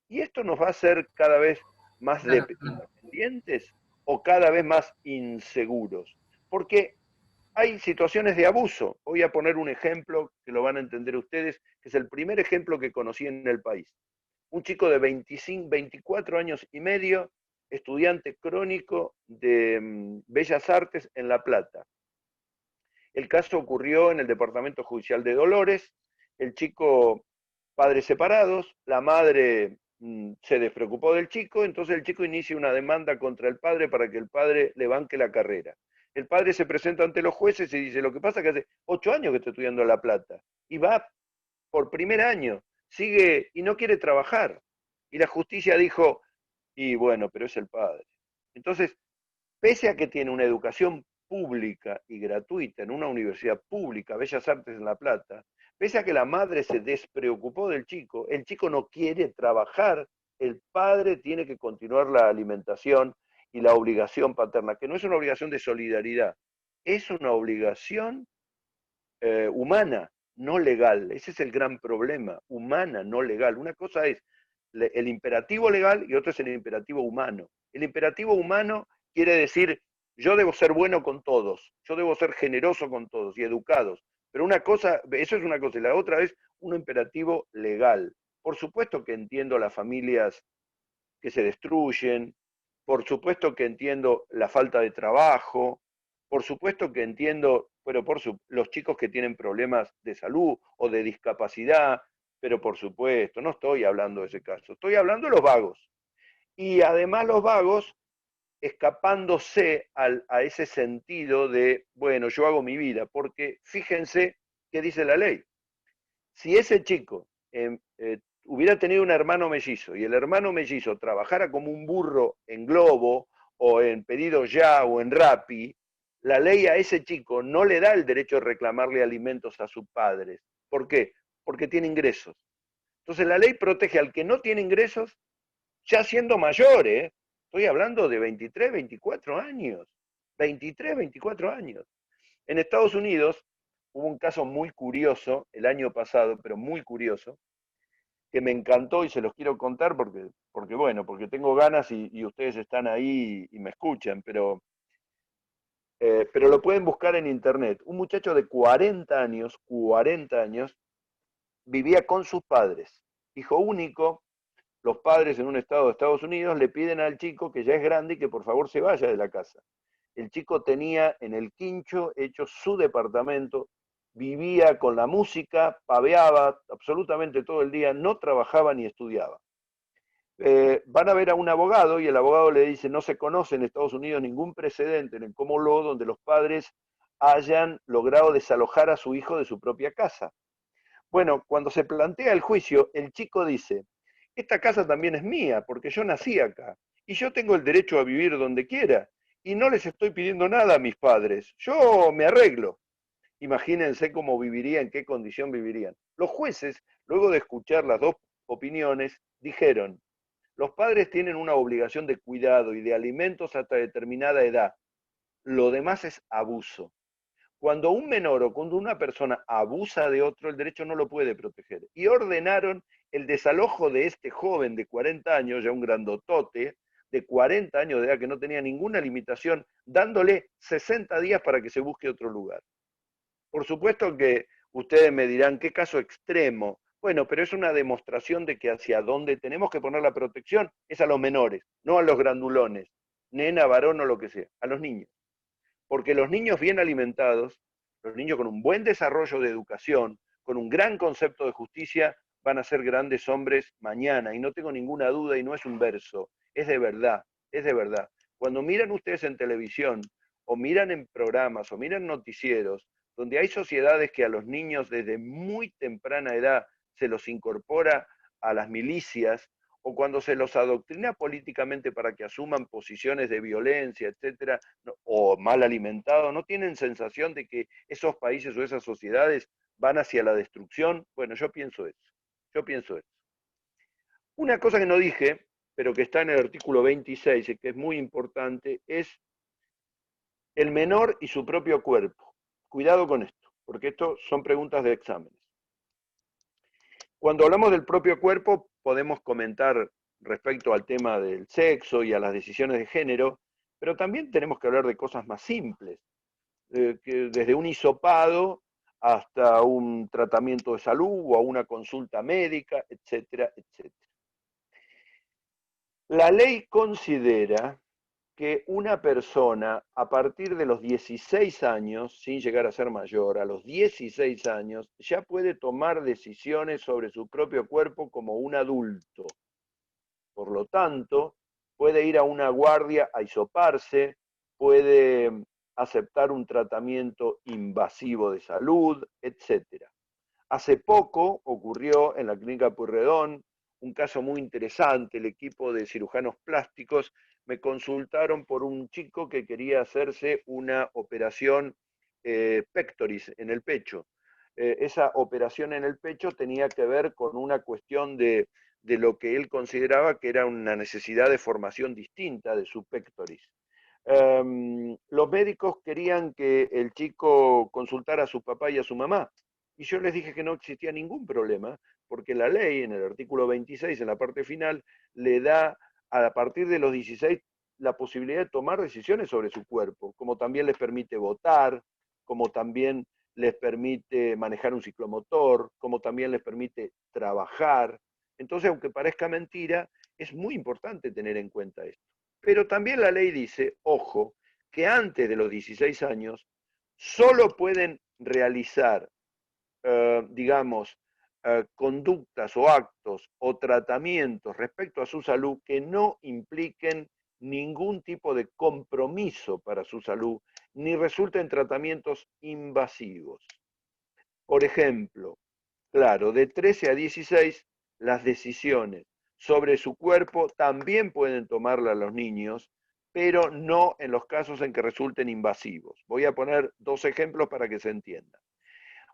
S1: Y esto nos va a hacer cada vez más dependientes o cada vez más inseguros. Porque hay situaciones de abuso. Voy a poner un ejemplo que lo van a entender ustedes, que es el primer ejemplo que conocí en el país. Un chico de 24 años y medio, estudiante crónico de Bellas Artes en La Plata. El caso ocurrió en el Departamento Judicial de Dolores. El chico, padres separados, la madre se despreocupó del chico, entonces el chico inicia una demanda contra el padre para que el padre le banque la carrera. El padre se presenta ante los jueces y dice, lo que pasa es que hace 8 años que estoy estudiando en La Plata, y va por primer año, sigue y no quiere trabajar. Y la justicia dijo, y bueno, pero es el padre. Entonces, pese a que tiene una educación pública y gratuita en una universidad pública, Bellas Artes en La Plata, pese a que la madre se despreocupó del chico, el chico no quiere trabajar, el padre tiene que continuar la alimentación y la obligación paterna, que no es una obligación de solidaridad, es una obligación humana, no legal. Ese es el gran problema, humana, no legal. Una cosa es el imperativo legal y otra es el imperativo humano. El imperativo humano quiere decir, yo debo ser bueno con todos, yo debo ser generoso con todos y educados. Pero una cosa, eso es una cosa, y la otra es un imperativo legal. Por supuesto que entiendo las familias que se destruyen, por supuesto que entiendo la falta de trabajo, por supuesto que entiendo, pero los chicos que tienen problemas de salud o de discapacidad, pero por supuesto, no estoy hablando de ese caso, estoy hablando de los vagos. Y además los vagos escapándose a ese sentido de, bueno, yo hago mi vida, porque fíjense qué dice la ley. Si ese chico hubiera tenido un hermano mellizo y el hermano mellizo trabajara como un burro en Globo o en Pedido Ya o en Rappi, la ley a ese chico no le da el derecho de reclamarle alimentos a sus padres. ¿Por qué? Porque tiene ingresos. Entonces la ley protege al que no tiene ingresos ya siendo mayor, ¿eh? Estoy hablando de 23, 24 años. 23, 24 años. En Estados Unidos hubo un caso muy curioso el año pasado, pero muy curioso, que me encantó y se los quiero contar porque tengo ganas y ustedes están ahí y me escuchan, pero lo pueden buscar en internet. Un muchacho de 40 años, vivía con sus padres, hijo único. Los padres en un estado de Estados Unidos le piden al chico que ya es grande y que por favor se vaya de la casa. El chico tenía en el quincho hecho su departamento, vivía con la música, paveaba absolutamente todo el día, no trabajaba ni estudiaba. Van a ver a un abogado y el abogado le dice, no se conoce en Estados Unidos ningún precedente en el common law donde los padres hayan logrado desalojar a su hijo de su propia casa. Bueno, cuando se plantea el juicio, el chico dice, esta casa también es mía porque yo nací acá y yo tengo el derecho a vivir donde quiera y no les estoy pidiendo nada a mis padres, yo me arreglo. Imagínense cómo vivirían, en qué condición vivirían. Los jueces, luego de escuchar las dos opiniones, dijeron, los padres tienen una obligación de cuidado y de alimentos hasta determinada edad. Lo demás es abuso. Cuando un menor o cuando una persona abusa de otro, el derecho no lo puede proteger. Y ordenaron el desalojo de este joven de 40 años, ya un grandotote, de 40 años de edad que no tenía ninguna limitación, dándole 60 días para que se busque otro lugar. Por supuesto que ustedes me dirán, ¿qué caso extremo? Bueno, pero es una demostración de que hacia donde tenemos que poner la protección es a los menores, no a los grandulones, nena, varón o lo que sea, a los niños. Porque los niños bien alimentados, los niños con un buen desarrollo de educación, con un gran concepto de justicia, van a ser grandes hombres mañana. Y no tengo ninguna duda, y no es un verso, es de verdad, es de verdad. Cuando miran ustedes en televisión, o miran en programas, o miran noticieros, donde hay sociedades que a los niños desde muy temprana edad se los incorpora a las milicias, o cuando se los adoctrina políticamente para que asuman posiciones de violencia, etcétera, o mal alimentados, ¿no tienen sensación de que esos países o esas sociedades van hacia la destrucción? Bueno, yo pienso eso. Yo pienso eso. Una cosa que no dije, pero que está en el artículo 26 y que es muy importante, es el menor y su propio cuerpo. Cuidado con esto, porque esto son preguntas de exámenes. Cuando hablamos del propio cuerpo, podemos comentar respecto al tema del sexo y a las decisiones de género, pero también tenemos que hablar de cosas más simples, que desde un hisopado hasta un tratamiento de salud o a una consulta médica, etcétera, etcétera. La ley considera que una persona a partir de los 16 años, sin llegar a ser mayor, a los 16 años, ya puede tomar decisiones sobre su propio cuerpo como un adulto. Por lo tanto, puede ir a una guardia a hisoparse, puede aceptar un tratamiento invasivo de salud, etc. Hace poco ocurrió en la clínica Pueyrredón un caso muy interesante. El equipo de cirujanos plásticos me consultaron por un chico que quería hacerse una operación pectoris en el pecho. Esa operación en el pecho tenía que ver con una cuestión de lo que él consideraba que era una necesidad de formación distinta de su pectoris. Los médicos querían que el chico consultara a su papá y a su mamá, y yo les dije que no existía ningún problema, porque la ley, en el artículo 26, en la parte final, le da a partir de los 16 la posibilidad de tomar decisiones sobre su cuerpo, como también les permite votar, como también les permite manejar un ciclomotor, como también les permite trabajar. Entonces, aunque parezca mentira, es muy importante tener en cuenta esto. Pero también la ley dice, ojo, que antes de los 16 años solo pueden realizar, digamos, conductas o actos o tratamientos respecto a su salud que no impliquen ningún tipo de compromiso para su salud, ni resulten tratamientos invasivos. Por ejemplo, claro, de 13 a 16 las decisiones sobre su cuerpo también pueden tomarlas los niños, pero no en los casos en que resulten invasivos. Voy a poner 2 ejemplos para que se entienda.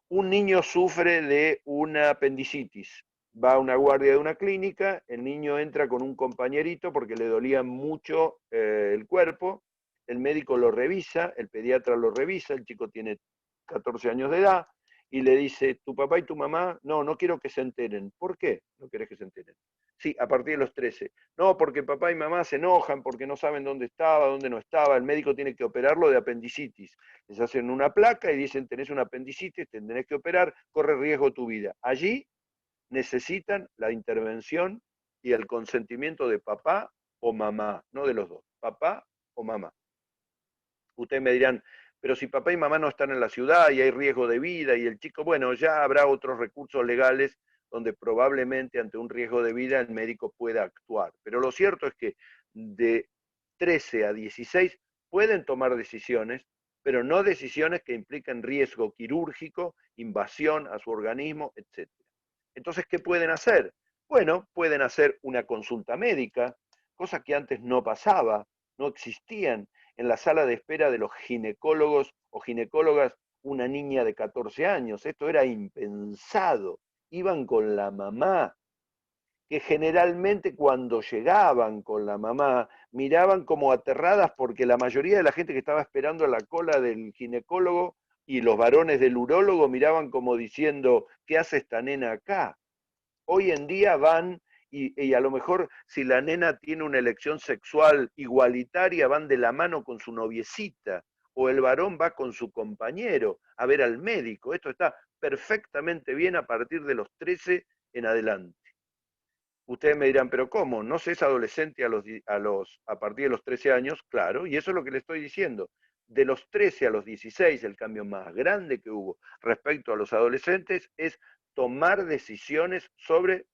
S1: Un niño sufre de una apendicitis, va a una guardia de una clínica, el niño entra con un compañerito porque le dolía mucho el cuerpo, el médico lo revisa, el pediatra lo revisa, el chico tiene 14 años de edad, y le dice, ¿tu papá y tu mamá? No, no quiero que se enteren. ¿Por qué no querés que se enteren? Sí, a partir de los 13. No, porque papá y mamá se enojan, porque no saben dónde estaba, dónde no estaba, el médico tiene que operarlo de apendicitis. Les hacen una placa y dicen, tenés una apendicitis, te tenés que operar, corre riesgo tu vida. Allí necesitan la intervención y el consentimiento de papá o mamá, no de los dos, papá o mamá. Ustedes me dirán, pero si papá y mamá no están en la ciudad y hay riesgo de vida y el chico, bueno, ya habrá otros recursos legales donde probablemente ante un riesgo de vida el médico pueda actuar. Pero lo cierto es que de 13 a 16 pueden tomar decisiones, pero no decisiones que impliquen riesgo quirúrgico, invasión a su organismo, etc. Entonces, ¿qué pueden hacer? Bueno, pueden hacer una consulta médica, cosa que antes no pasaba, no existían en la sala de espera de los ginecólogos o ginecólogas una niña de 14 años. Esto era impensado. Iban con la mamá, que generalmente cuando llegaban con la mamá miraban como aterradas porque la mayoría de la gente que estaba esperando a la cola del ginecólogo y los varones del urólogo miraban como diciendo, ¿qué hace esta nena acá? Hoy en día van y a lo mejor si la nena tiene una elección sexual igualitaria, van de la mano con su noviecita, o el varón va con su compañero a ver al médico. Esto está perfectamente bien a partir de los 13 en adelante. Ustedes me dirán, pero ¿cómo? ¿No se es adolescente a partir de los 13 años? Claro, y eso es lo que le estoy diciendo. De los 13 a los 16, el cambio más grande que hubo respecto a los adolescentes es tomar decisiones sobre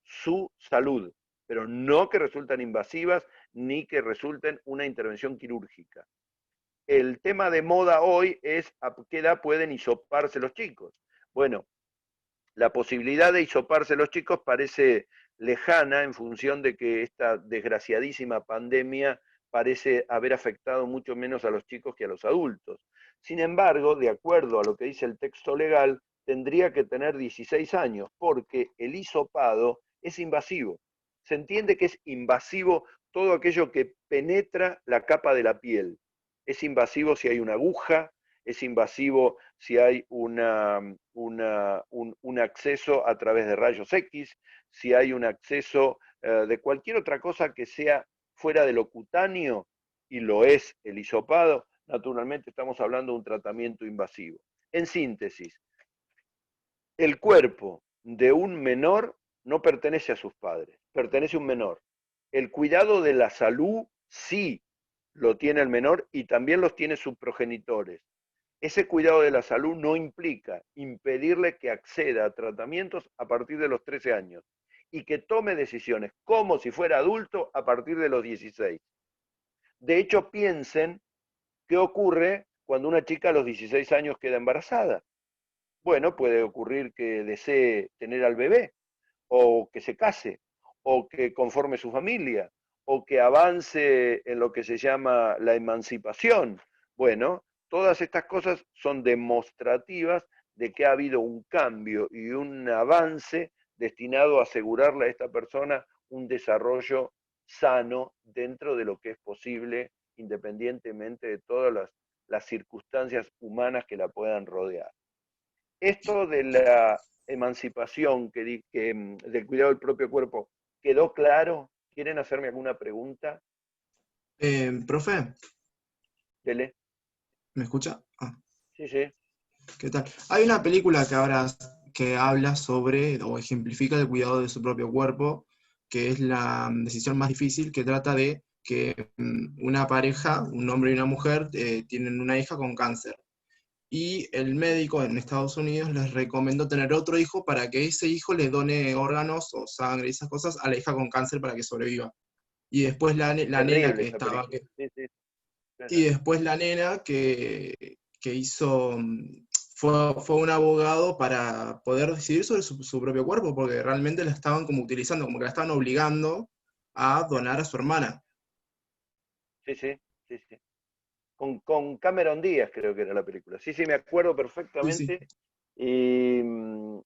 S1: su salud, pero no que resultan invasivas ni que resulten una intervención quirúrgica. El tema de moda hoy es a qué edad pueden hisoparse los chicos. Bueno, la posibilidad de hisoparse los chicos parece lejana en función de que esta desgraciadísima pandemia parece haber afectado mucho menos a los chicos que a los adultos. Sin embargo, de acuerdo a lo que dice el texto legal, tendría que tener 16 años, porque el hisopado es invasivo. Se entiende que es invasivo todo aquello que penetra la capa de la piel. Es invasivo si hay una aguja, es invasivo si hay un acceso a través de rayos X, si hay un acceso de cualquier otra cosa que sea fuera de lo cutáneo, y lo es el hisopado, naturalmente estamos hablando de un tratamiento invasivo. En síntesis, el cuerpo de un menor no pertenece a sus padres, pertenece a un menor. El cuidado de la salud sí lo tiene el menor y también los tiene sus progenitores. Ese cuidado de la salud no implica impedirle que acceda a tratamientos a partir de los 13 años y que tome decisiones como si fuera adulto a partir de los 16. De hecho, piensen qué ocurre cuando una chica a los 16 años queda embarazada. Bueno, puede ocurrir que desee tener al bebé, o que se case, o que conforme su familia, o que avance en lo que se llama la emancipación. Bueno, todas estas cosas son demostrativas de que ha habido un cambio y un avance destinado a asegurarle a esta persona un desarrollo sano dentro de lo que es posible, independientemente de todas las circunstancias humanas que la puedan rodear. Esto de la emancipación, del cuidado del propio cuerpo, ¿quedó claro? ¿Quieren hacerme alguna pregunta?
S3: Profe,
S1: Dele.
S3: ¿me escucha? Ah,
S1: Sí, sí.
S3: ¿qué tal? Hay una película que habla sobre, o ejemplifica el cuidado de su propio cuerpo, que es la decisión más difícil, que trata de que una pareja, un hombre y una mujer, tienen una hija con cáncer. Y el médico en Estados Unidos les recomendó tener otro hijo para que ese hijo le done órganos o sangre y esas cosas a la hija con cáncer para que sobreviva. Y después la nena
S1: Terrible
S3: que
S1: esa
S3: estaba...
S1: película. Sí, sí.
S3: Y después la nena que hizo, fue un abogado para poder decidir sobre su propio cuerpo, porque realmente la estaban como utilizando, como que la estaban obligando a donar a su hermana.
S1: Sí, sí, sí, sí. Con Cameron Díaz creo que era la película. Sí, sí, me acuerdo
S3: Sí, sí.
S1: perfectamente. Y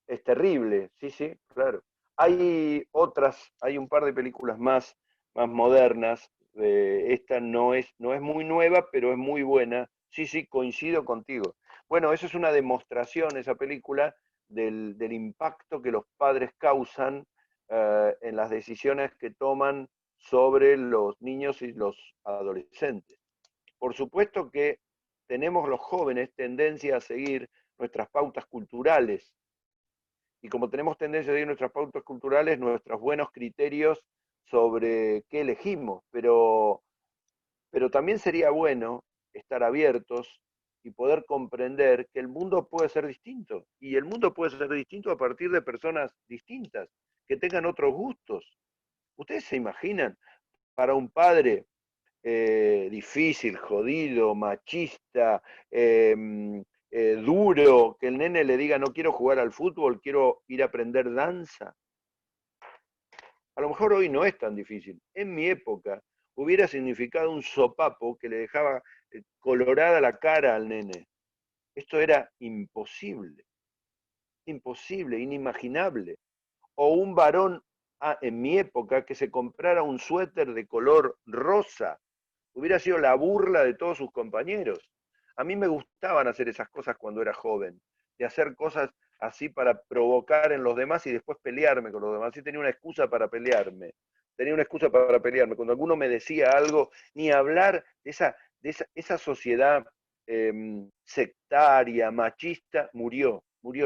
S1: es terrible, sí, sí, claro. Hay otras, hay un par de películas más modernas. Esta no es muy nueva, pero es muy buena. Sí, sí, coincido contigo. Bueno, eso es una demostración, esa película, del impacto que los padres causan en las decisiones que toman sobre los niños y los adolescentes. Por supuesto que tenemos los jóvenes tendencia a seguir nuestras pautas culturales. Y como tenemos tendencia a seguir nuestras pautas culturales, nuestros buenos criterios sobre qué elegimos. Pero también sería bueno estar abiertos y poder comprender que el mundo puede ser distinto. Y el mundo puede ser distinto a partir de personas distintas, que tengan otros gustos. ¿Ustedes se imaginan para un padre difícil, jodido, machista, duro, que el nene le diga no quiero jugar al fútbol, quiero ir a aprender danza? A lo mejor hoy no es tan difícil. En mi época hubiera significado un sopapo que le dejaba colorada la cara al nene. Esto era imposible, imposible, inimaginable. O un varón en mi época que se comprara un suéter de color rosa. Hubiera sido la burla de todos sus compañeros. A mí me gustaban hacer esas cosas cuando era joven, de hacer cosas así para provocar en los demás y después pelearme con los demás. Y tenía una excusa para pelearme. Tenía una excusa para pelearme. Cuando alguno me decía algo, ni hablar de esa sociedad sectaria, machista, murió,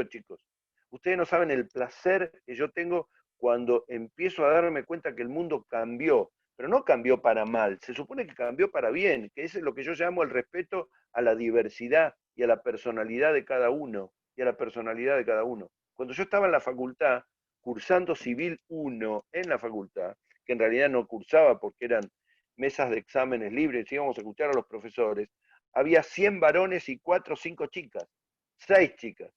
S1: chicos. Ustedes no saben el placer que yo tengo cuando empiezo a darme cuenta que el mundo cambió, pero no cambió para mal, se supone que cambió para bien, que es lo que yo llamo el respeto a la diversidad y a la personalidad de cada uno, y a la personalidad de cada uno. Cuando yo estaba en la facultad, cursando Civil 1 en la facultad, que en realidad no cursaba porque eran mesas de exámenes libres, íbamos a escuchar a los profesores, había 100 varones y 4 o 5 chicas, 6 chicas.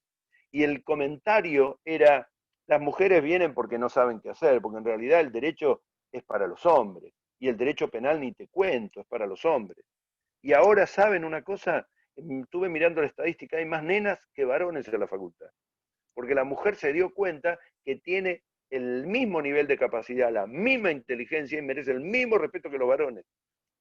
S1: Y el comentario era, las mujeres vienen porque no saben qué hacer, porque en realidad el derecho es para los hombres, y el derecho penal ni te cuento, es para los hombres. Y ahora, ¿saben una cosa? Estuve mirando la estadística, hay más nenas que varones en la facultad, porque la mujer se dio cuenta que tiene el mismo nivel de capacidad, la misma inteligencia y merece el mismo respeto que los varones.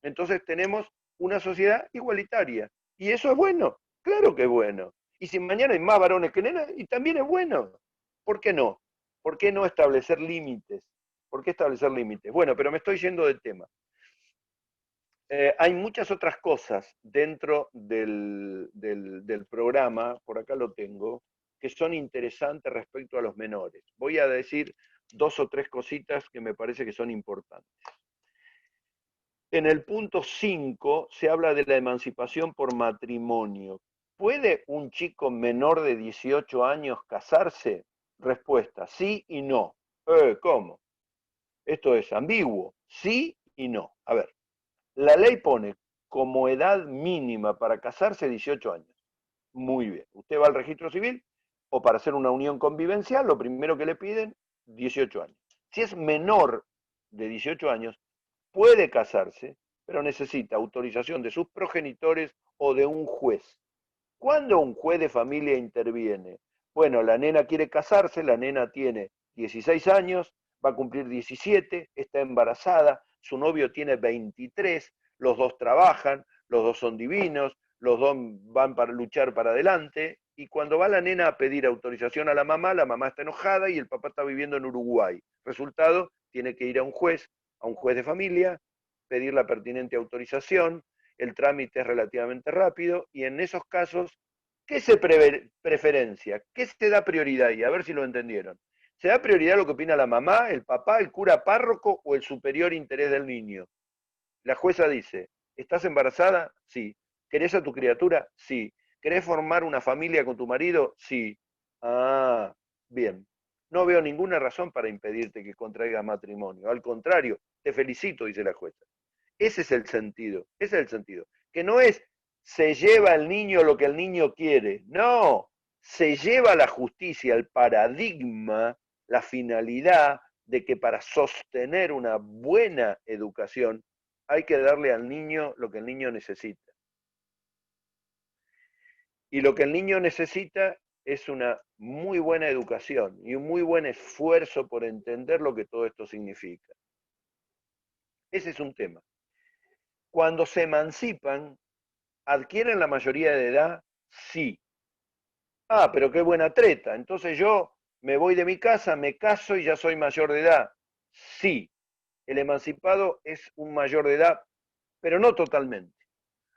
S1: Entonces tenemos una sociedad igualitaria. Y eso es bueno, claro que es bueno. Y si mañana hay más varones que nenas, y también es bueno. ¿Por qué no? ¿Por qué no establecer límites? ¿Por qué establecer límites? Bueno, pero me estoy yendo del tema. Hay muchas otras cosas dentro del programa, por acá lo tengo, que son interesantes respecto a los menores. Voy a decir 2 o 3 cositas que me parece que son importantes. En el punto 5 se habla de la emancipación por matrimonio. ¿Puede un chico menor de 18 años casarse? Respuesta, sí y no. ¿Cómo? Esto es ambiguo, sí y no. A ver, la ley pone como edad mínima para casarse 18 años. Muy bien. Usted va al registro civil o para hacer una unión convivencial, lo primero que le piden, 18 años. Si es menor de 18 años, puede casarse, pero necesita autorización de sus progenitores o de un juez. ¿Cuándo un juez de familia interviene? Bueno, la nena quiere casarse, la nena tiene 16 años, va a cumplir 17, está embarazada, su novio tiene 23, los dos trabajan, los dos son divinos, los dos van para luchar para adelante, y cuando va la nena a pedir autorización a la mamá está enojada y el papá está viviendo en Uruguay. Resultado, tiene que ir a un juez de familia, pedir la pertinente autorización, el trámite es relativamente rápido y en esos casos, ¿qué se preferencia? ¿Qué se da prioridad? Y a ver si lo entendieron. ¿Se da prioridad lo que opina la mamá, el papá, el cura párroco o el superior interés del niño? La jueza dice, ¿estás embarazada? Sí. ¿Querés a tu criatura? Sí. ¿Querés formar una familia con tu marido? Sí. Ah, bien. No veo ninguna razón para impedirte que contraigas matrimonio. Al contrario, te felicito, dice la jueza. Ese es el sentido, ese es el sentido. Que no es se lleva al niño lo que el niño quiere, no, se lleva a la justicia el paradigma, la finalidad de que para sostener una buena educación hay que darle al niño lo que el niño necesita. Y lo que el niño necesita es una muy buena educación y un muy buen esfuerzo por entender lo que todo esto significa. Ese es un tema. Cuando se emancipan, ¿adquieren la mayoría de edad? Sí. Ah, pero qué buena treta. Entonces yo me voy de mi casa, me caso y ya soy mayor de edad. Sí, el emancipado es un mayor de edad, pero no totalmente.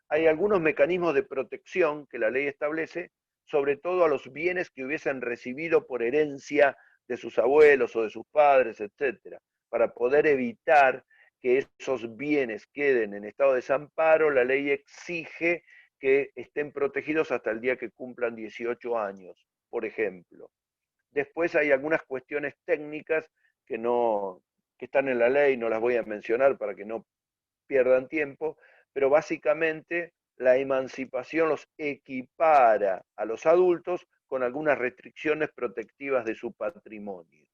S1: Hay algunos mecanismos de protección que la ley establece, sobre todo a los bienes que hubiesen recibido por herencia de sus abuelos o de sus padres, etcétera, para poder evitar que esos bienes queden en estado de desamparo. La ley exige que estén protegidos hasta el día que cumplan 18 años, por ejemplo. Después hay algunas cuestiones técnicas que están en la ley, no las voy a mencionar para que no pierdan tiempo, pero básicamente la emancipación los equipara a los adultos con algunas restricciones protectivas de su patrimonio.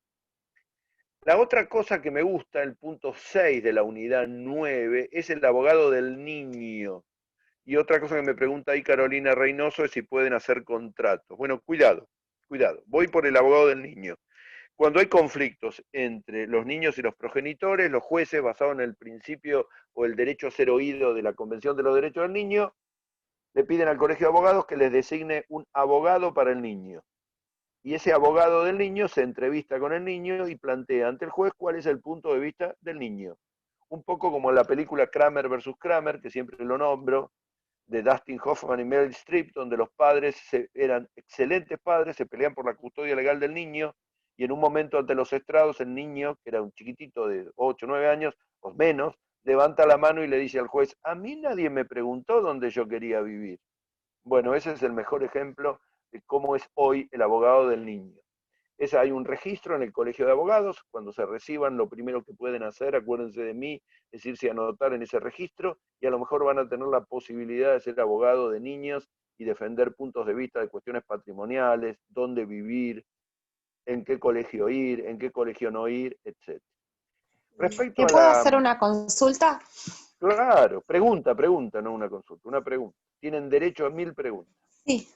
S1: La otra cosa que me gusta, el punto 6 de la unidad 9, es el abogado del niño. Y otra cosa que me pregunta ahí Carolina Reynoso es si pueden hacer contratos. Bueno, cuidado, cuidado. Voy por el abogado del niño. Cuando hay conflictos entre los niños y los progenitores, los jueces, basados en el principio o el derecho a ser oído de la Convención de los Derechos del Niño, le piden al Colegio de Abogados que les designe un abogado para el niño. Y ese abogado del niño se entrevista con el niño y plantea ante el juez cuál es el punto de vista del niño. Un poco como en la película Kramer versus Kramer, que siempre lo nombro, de Dustin Hoffman y Meryl Streep, donde los padres eran excelentes padres, se pelean por la custodia legal del niño, y en un momento ante los estrados el niño, que era un chiquitito de 8 o 9 años, o menos, levanta la mano y le dice al juez, a mí nadie me preguntó dónde yo quería vivir. Bueno, ese es el mejor ejemplo de cómo es hoy el abogado del niño. Hay un registro en el Colegio de Abogados, cuando se reciban lo primero que pueden hacer, acuérdense de mí, es irse a anotar en ese registro y a lo mejor van a tener la posibilidad de ser abogado de niños y defender puntos de vista de cuestiones patrimoniales, dónde vivir, en qué colegio ir, en qué colegio no ir, etc. Respecto
S6: ¿Te
S1: a
S6: puedo hacer una consulta?
S1: Claro, pregunta, no una consulta, una pregunta. Tienen derecho a 1000 preguntas.
S6: Sí.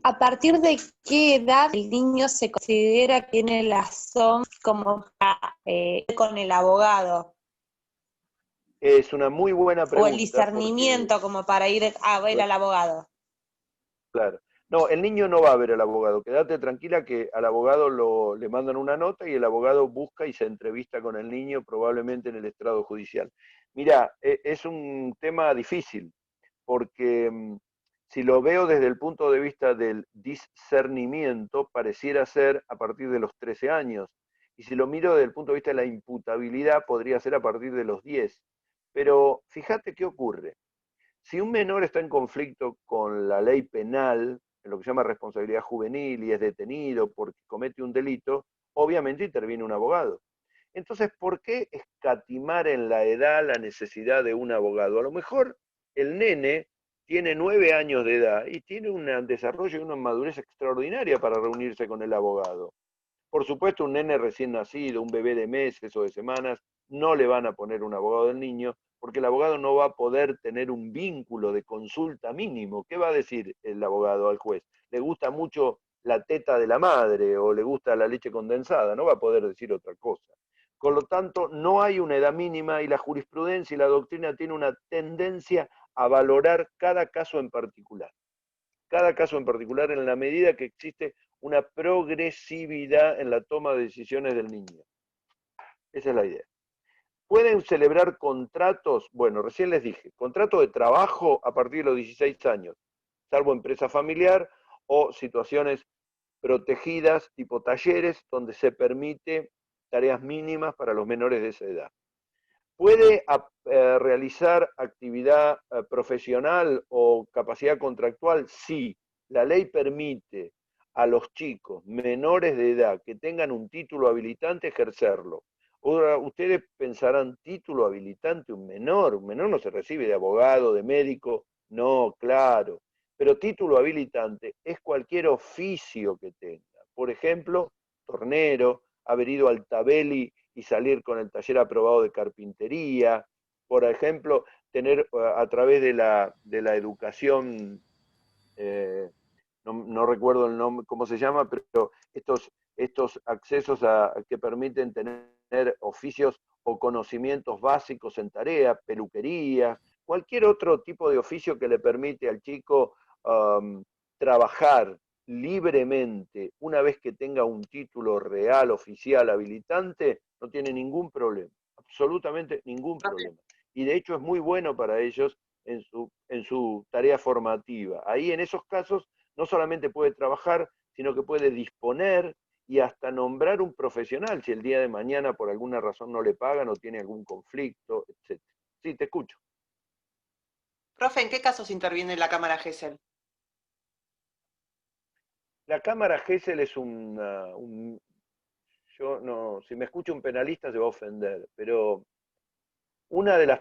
S6: ¿A partir de qué edad el niño se considera que tiene la razón como con el abogado?
S1: Es una muy buena pregunta.
S6: O el discernimiento como para ir a ver al abogado.
S1: Claro. No, el niño no va a ver al abogado. Quédate tranquila que al abogado le mandan una nota y el abogado busca y se entrevista con el niño, probablemente en el estrado judicial. Mira, es un tema difícil, porque si lo veo desde el punto de vista del discernimiento, pareciera ser a partir de los 13 años. Y si lo miro desde el punto de vista de la imputabilidad, podría ser a partir de los 10. Pero fíjate qué ocurre. Si un menor está en conflicto con la ley penal, en lo que se llama responsabilidad juvenil, y es detenido porque comete un delito, obviamente interviene un abogado. Entonces, ¿por qué escatimar en la edad la necesidad de un abogado? A lo mejor el nene tiene 9 años de edad y tiene un desarrollo y una madurez extraordinaria para reunirse con el abogado. Por supuesto, un nene recién nacido, un bebé de meses o de semanas, no le van a poner un abogado del niño, porque el abogado no va a poder tener un vínculo de consulta mínimo. ¿Qué va a decir el abogado al juez? ¿Le gusta mucho la teta de la madre o le gusta la leche condensada? No va a poder decir otra cosa. Con lo tanto, no hay una edad mínima y la jurisprudencia y la doctrina tienen una tendencia a valorar cada caso en particular. Cada caso en particular en la medida que existe una progresividad en la toma de decisiones del niño. Esa es la idea. ¿Pueden celebrar contratos? Bueno, recién les dije, contrato de trabajo a partir de los 16 años, salvo empresa familiar o situaciones protegidas tipo talleres donde se permite tareas mínimas para los menores de esa edad. ¿Puede realizar actividad profesional o capacidad contractual? Sí, la ley permite a los chicos menores de edad que tengan un título habilitante ejercerlo. Ahora, ustedes pensarán, título habilitante, un menor no se recibe de abogado, de médico, no, claro. Pero título habilitante es cualquier oficio que tenga. Por ejemplo, tornero, haber ido al Tabeli y salir con el taller aprobado de carpintería, por ejemplo, tener a través de la educación, no recuerdo el nombre, cómo se llama, pero estos accesos que permiten tener oficios o conocimientos básicos en tarea, peluquería, cualquier otro tipo de oficio que le permite al chico trabajar libremente, una vez que tenga un título real, oficial, habilitante, no tiene ningún problema, absolutamente ningún problema. Y de hecho es muy bueno para ellos en su tarea formativa. Ahí en esos casos no solamente puede trabajar, sino que puede disponer y hasta nombrar un profesional si el día de mañana por alguna razón no le pagan o tiene algún conflicto, etc. Sí, te escucho.
S5: Profe, ¿en qué casos interviene la Cámara Gesell?
S1: La Cámara Gesell es yo no, si me escucha un penalista se va a ofender, pero una de las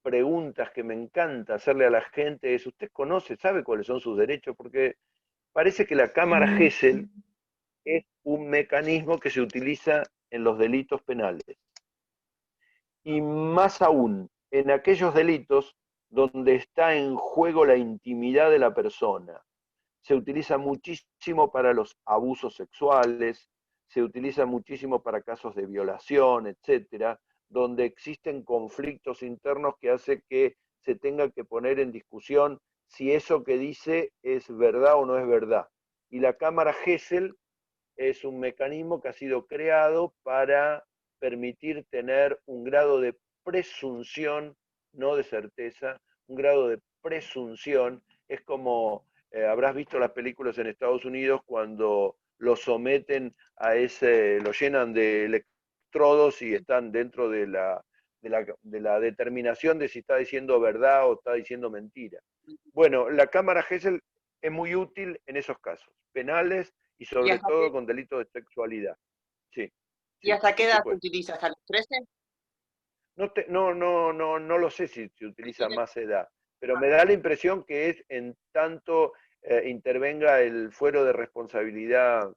S1: preguntas que me encanta hacerle a la gente es, ¿usted conoce, sabe cuáles son sus derechos? Porque parece que la Cámara Gesell es un mecanismo que se utiliza en los delitos penales. Y más aún, en aquellos delitos donde está en juego la intimidad de la persona. Se utiliza muchísimo para los abusos sexuales, se utiliza muchísimo para casos de violación, etcétera, donde existen conflictos internos que hace que se tenga que poner en discusión si eso que dice es verdad o no es verdad. Y la Cámara Gesell es un mecanismo que ha sido creado para permitir tener un grado de presunción, no de certeza, un grado de presunción. Es como, habrás visto las películas en Estados Unidos cuando lo someten lo llenan de electrodos y están dentro de la determinación de si está diciendo verdad o está diciendo mentira. Bueno, la Cámara Gesell es muy útil en esos casos, penales y sobre todo con delitos de sexualidad. Sí.
S5: ¿Y hasta qué edad se
S1: supuesto.
S5: utiliza? ¿Hasta los 13?
S1: No lo sé si se utiliza más edad, pero me da la impresión que es en tanto intervenga el fuero de responsabilidad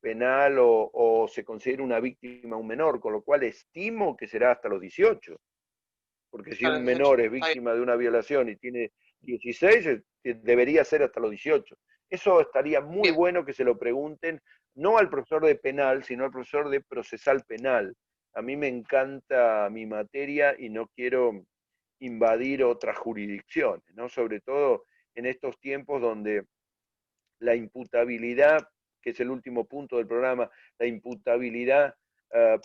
S1: penal o se considera una víctima un menor, con lo cual estimo que será hasta los 18. Porque si un menor es víctima de una violación y tiene 16, debería ser hasta los 18. Eso estaría muy bueno que se lo pregunten, no al profesor de penal, sino al profesor de procesal penal. A mí me encanta mi materia y no quiero invadir otras jurisdicciones, ¿no? Sobre todo en estos tiempos donde la imputabilidad, que es el último punto del programa, la imputabilidad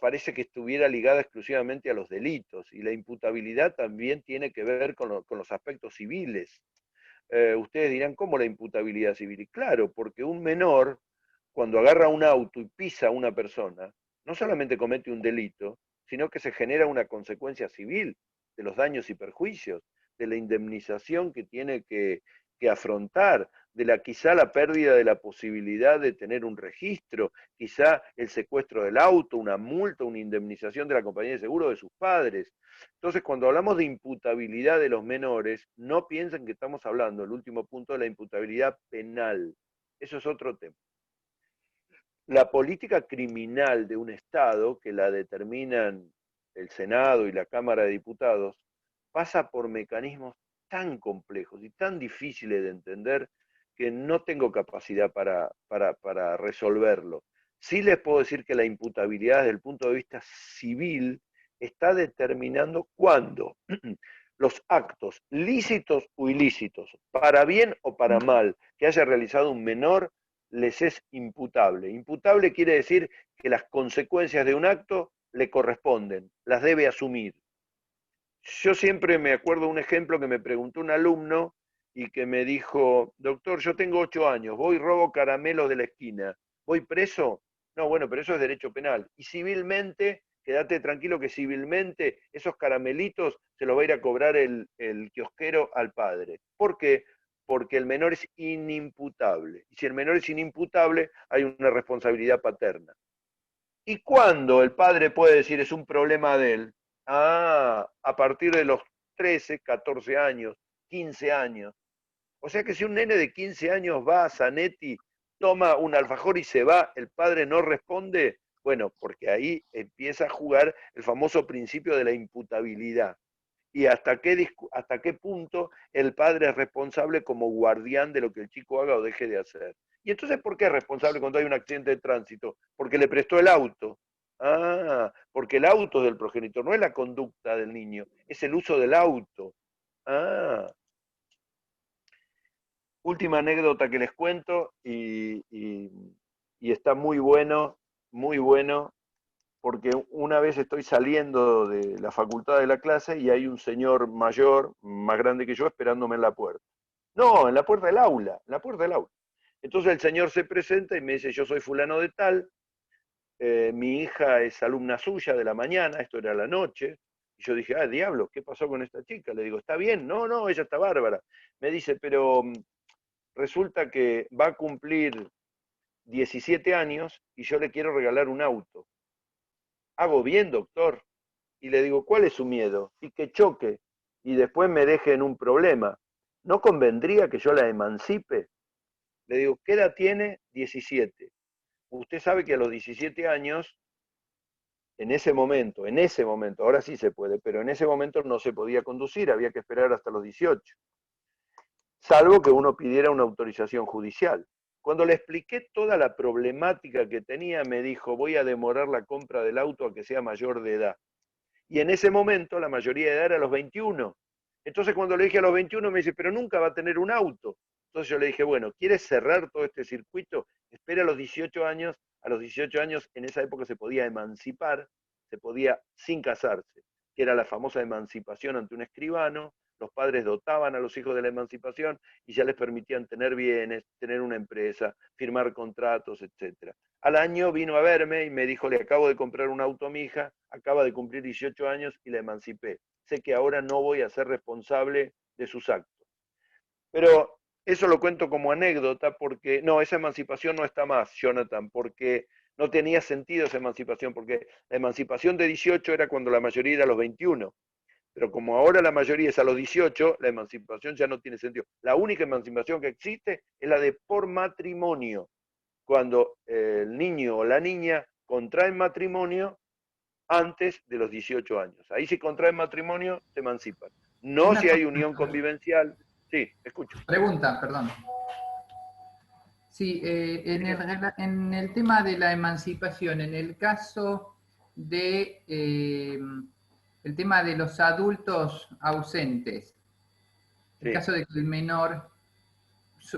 S1: parece que estuviera ligada exclusivamente a los delitos, y la imputabilidad también tiene que ver con los aspectos civiles. Ustedes dirán, ¿cómo la imputabilidad civil? Y claro, porque un menor, cuando agarra un auto y pisa a una persona, no solamente comete un delito, sino que se genera una consecuencia civil de los daños y perjuicios, de la indemnización que tiene que afrontar, de quizá la pérdida de la posibilidad de tener un registro, quizá el secuestro del auto, una multa, una indemnización de la compañía de seguro de sus padres. Entonces, cuando hablamos de imputabilidad de los menores, no piensen que estamos hablando, el último punto, de la imputabilidad penal. Eso es otro tema. La política criminal de un Estado, que la determinan el Senado y la Cámara de Diputados, pasa por mecanismos tan complejos y tan difíciles de entender que no tengo capacidad para resolverlo. Sí les puedo decir que la imputabilidad desde el punto de vista civil está determinando cuándo los actos lícitos o ilícitos, para bien o para mal, que haya realizado un menor, les es imputable. Imputable quiere decir que las consecuencias de un acto le corresponden, las debe asumir. Yo siempre me acuerdo un ejemplo que me preguntó un alumno y que me dijo, doctor, yo tengo 8 años, voy y robo caramelos de la esquina, ¿voy preso? No, bueno, pero eso es derecho penal. Y civilmente, quédate tranquilo que civilmente esos caramelitos se los va a ir a cobrar el kiosquero al padre. ¿Por qué? Porque el menor es inimputable. Y si el menor es inimputable, hay una responsabilidad paterna. ¿Y cuándo el padre puede decir es un problema de él? A partir de los 13, 14 años, 15 años. O sea que si un nene de 15 años va a Zanetti, toma un alfajor y se va, el padre no responde, bueno, porque ahí empieza a jugar el famoso principio de la imputabilidad. Y hasta qué punto el padre es responsable como guardián de lo que el chico haga o deje de hacer. Y entonces, ¿por qué es responsable cuando hay un accidente de tránsito? Porque le prestó el auto. Ah, porque el auto es del progenitor, no es la conducta del niño, es el uso del auto. Ah, última anécdota que les cuento y está muy bueno, porque una vez estoy saliendo de la facultad de la clase y hay un señor mayor, más grande que yo, esperándome en la puerta. No, en la puerta del aula, en la puerta del aula. Entonces el señor se presenta y me dice, yo soy fulano de tal, mi hija es alumna suya de la mañana, esto era la noche, y yo dije, ah, diablo, ¿qué pasó con esta chica? Le digo, ¿está bien? No, no, ella está bárbara. Me dice, pero resulta que va a cumplir 17 años y yo le quiero regalar un auto. Hago bien, doctor. Y le digo, ¿cuál es su miedo? Y que choque y después me deje en un problema. ¿No convendría que yo la emancipe? Le digo, ¿qué edad tiene? 17. Usted sabe que a los 17 años, en ese momento, ahora sí se puede, pero en ese momento no se podía conducir, había que esperar hasta los 18, salvo que uno pidiera una autorización judicial. Cuando le expliqué toda la problemática que tenía, me dijo, voy a demorar la compra del auto a que sea mayor de edad. Y en ese momento la mayoría de edad era a los 21. Entonces cuando le dije a los 21 me dice, pero nunca va a tener un auto. Entonces yo le dije, bueno, ¿quieres cerrar todo este circuito? Espera a los 18 años. A los 18 años en esa época se podía emancipar, se podía sin casarse, que era la famosa emancipación ante un escribano. Los padres dotaban a los hijos de la emancipación y ya les permitían tener bienes, tener una empresa, firmar contratos, etc. Al año vino a verme y me dijo, le acabo de comprar un auto a mi hija, acaba de cumplir 18 años y la emancipé. Sé que ahora no voy a ser responsable de sus actos. Pero eso lo cuento como anécdota porque, no, esa emancipación no está más, Jonathan, porque no tenía sentido esa emancipación, porque la emancipación de 18 era cuando la mayoría era a los 21. Pero como ahora la mayoría es a los 18, la emancipación ya no tiene sentido. La única emancipación que existe es la de por matrimonio, cuando el niño o la niña contraen matrimonio antes de los 18 años. Ahí si contraen matrimonio, se emancipan. No
S4: Una
S1: si hay unión convivencial. Sí, escucho.
S4: pregunta, perdón. Sí, en el tema de la emancipación, en el caso de el tema de los adultos ausentes, en el
S1: Sí.
S4: caso de que el menor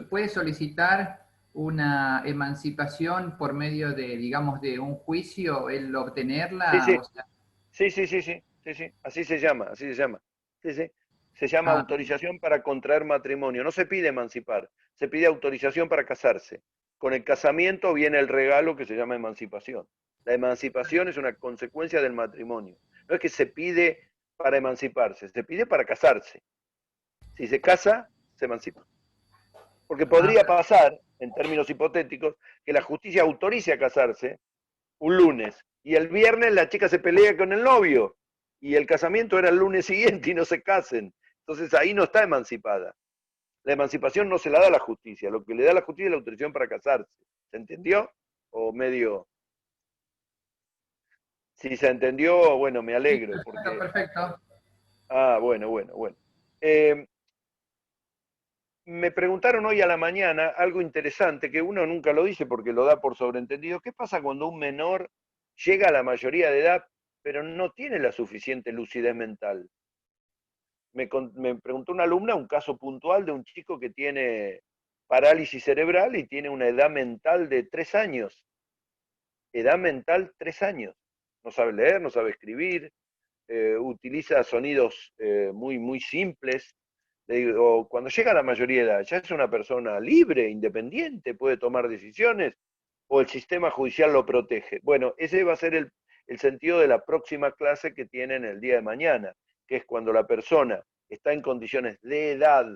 S4: puede solicitar una emancipación por medio de, digamos, de un juicio, el
S1: Sí,
S4: obtenerla,
S1: sí,
S4: o sea,
S1: sí, sí, sí, sí, sí, sí. Así se llama, así se llama. Sí, sí. Se llama
S4: ah,
S1: autorización para contraer matrimonio. No se pide emancipar, se pide autorización para casarse. Con el casamiento viene el regalo que se llama emancipación. La emancipación es una consecuencia del matrimonio. No es que se pide para emanciparse, se pide para casarse. Si se casa, se emancipa. Porque podría
S4: ah,
S1: pasar, en términos hipotéticos, que la justicia autorice a casarse un lunes y el viernes la chica se pelea con el novio y el casamiento era el lunes siguiente y no se casen. Entonces ahí no está emancipada. La emancipación no se la da a la justicia, lo que le da a la justicia es la autorización para casarse. ¿Se entendió? O medio... Si se entendió, bueno, me
S4: sí,
S1: alegro,
S4: perfecto,
S1: porque...
S4: perfecto.
S1: Ah, bueno, bueno, bueno. Eh, Me preguntaron hoy a la mañana algo interesante que uno nunca lo dice porque lo da por sobreentendido. ¿Qué pasa cuando un menor llega a la mayoría de edad pero no tiene la suficiente lucidez mental? Me preguntó una alumna un caso puntual de un chico que tiene parálisis cerebral y tiene una edad mental de 3 años. Edad mental 3 años. No sabe leer, no sabe escribir, utiliza sonidos muy, muy simples. Le digo, cuando llega a la mayoría de edad, ya es una persona libre, independiente, puede tomar decisiones, o el sistema judicial lo protege. Bueno, ese va a ser el sentido de la próxima clase que tienen el día de mañana, que es cuando la persona está en condiciones de edad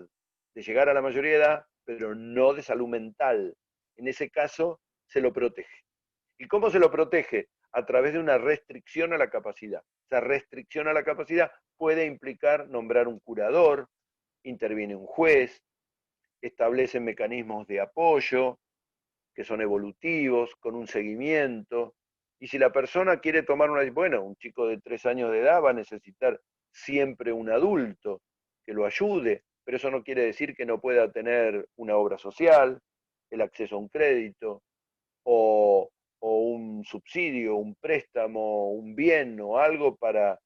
S1: de llegar a la mayoría de edad, pero no de salud mental. En ese caso, se lo protege. ¿Y cómo se lo protege? A través de una restricción a la capacidad. Esa restricción a la capacidad puede implicar nombrar un curador, interviene un juez, establecen mecanismos de apoyo que son evolutivos, con un seguimiento. Y si la persona quiere tomar una, bueno, un chico de 3 años de edad va a necesitar siempre un adulto que lo ayude, pero eso no quiere decir que no pueda tener una obra social, el acceso a un crédito, o un subsidio, un préstamo, un bien o algo para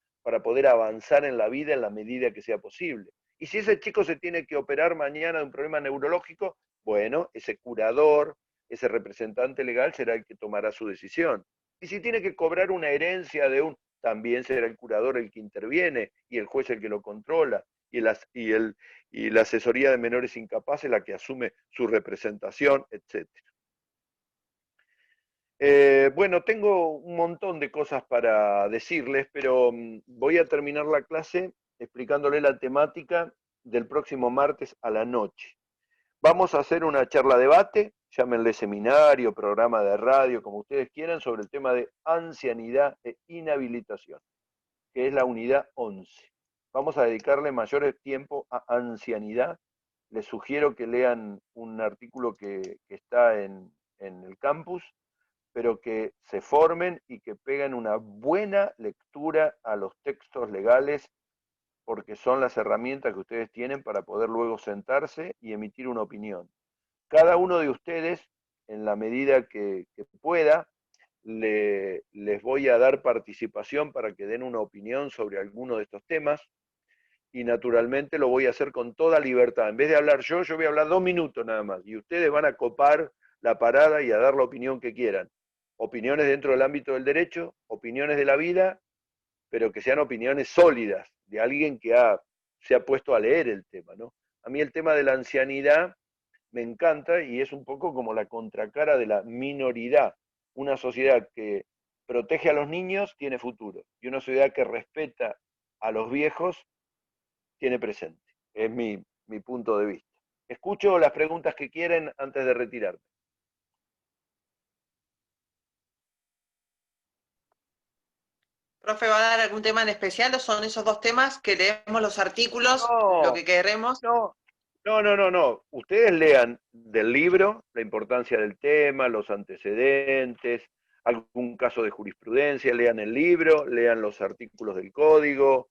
S1: poder avanzar en la vida en la medida que sea posible. Y si ese chico se tiene que operar mañana de un problema neurológico, bueno, ese curador, ese representante legal será el que tomará su decisión. Y si tiene que cobrar una herencia de un, también será el curador el que interviene y el juez el que lo controla y la asesoría de menores incapaces la que asume su representación, etc. Bueno, tengo un montón de cosas para decirles, pero voy a terminar la clase explicándole la temática del próximo martes a la noche. Vamos a hacer una charla debate, llámenle seminario, programa de radio, como ustedes quieran, sobre el tema de ancianidad e inhabilitación, que es la unidad 11. Vamos a dedicarle mayor tiempo a ancianidad. Les sugiero que lean un artículo que está en el campus, pero que se formen y que peguen una buena lectura a los textos legales, porque son las herramientas que ustedes tienen para poder luego sentarse y emitir una opinión. Cada uno de ustedes, en la medida que pueda, les voy a dar participación para que den una opinión sobre alguno de estos temas, y naturalmente lo voy a hacer con toda libertad. En vez de hablar yo voy a hablar 2 minutos nada más, y ustedes van a copar la parada y a dar la opinión que quieran. Opiniones dentro del ámbito del derecho, opiniones de la vida, pero que sean opiniones sólidas, de alguien que se ha puesto a leer el tema, ¿no? A mí el tema de la ancianidad me encanta y es un poco como la contracara de la minoridad. Una sociedad que protege a los niños tiene futuro, y una sociedad que respeta a los viejos tiene presente. Es mi punto de vista. Escucho las preguntas que quieren antes de retirarme.
S5: ¿Profe, va a dar algún tema en especial o son esos dos temas que leemos los artículos,
S1: No,
S5: lo que queremos?
S1: no. Ustedes lean del libro la importancia del tema, los antecedentes, algún caso de jurisprudencia, lean el libro, lean los artículos del código,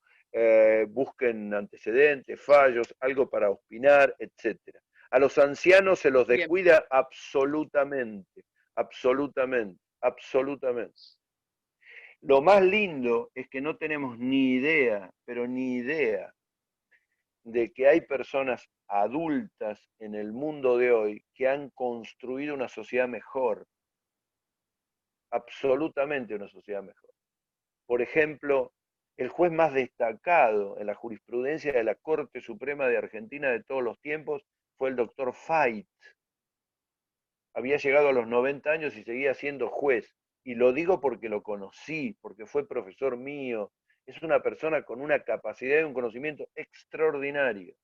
S1: busquen antecedentes, fallos, algo para opinar, etc. A los ancianos se los descuida absolutamente, absolutamente, absolutamente. Lo más lindo es que no tenemos ni idea, pero ni idea, de que hay personas adultas en el mundo de hoy que han construido una sociedad mejor, absolutamente una sociedad mejor. Por ejemplo, el juez más destacado en la jurisprudencia de la Corte Suprema de Argentina de todos los tiempos fue el doctor Fait. Había llegado a los 90 años y seguía siendo juez. Y lo digo porque lo conocí, porque fue profesor mío. Es una persona con una capacidad y un conocimiento extraordinario.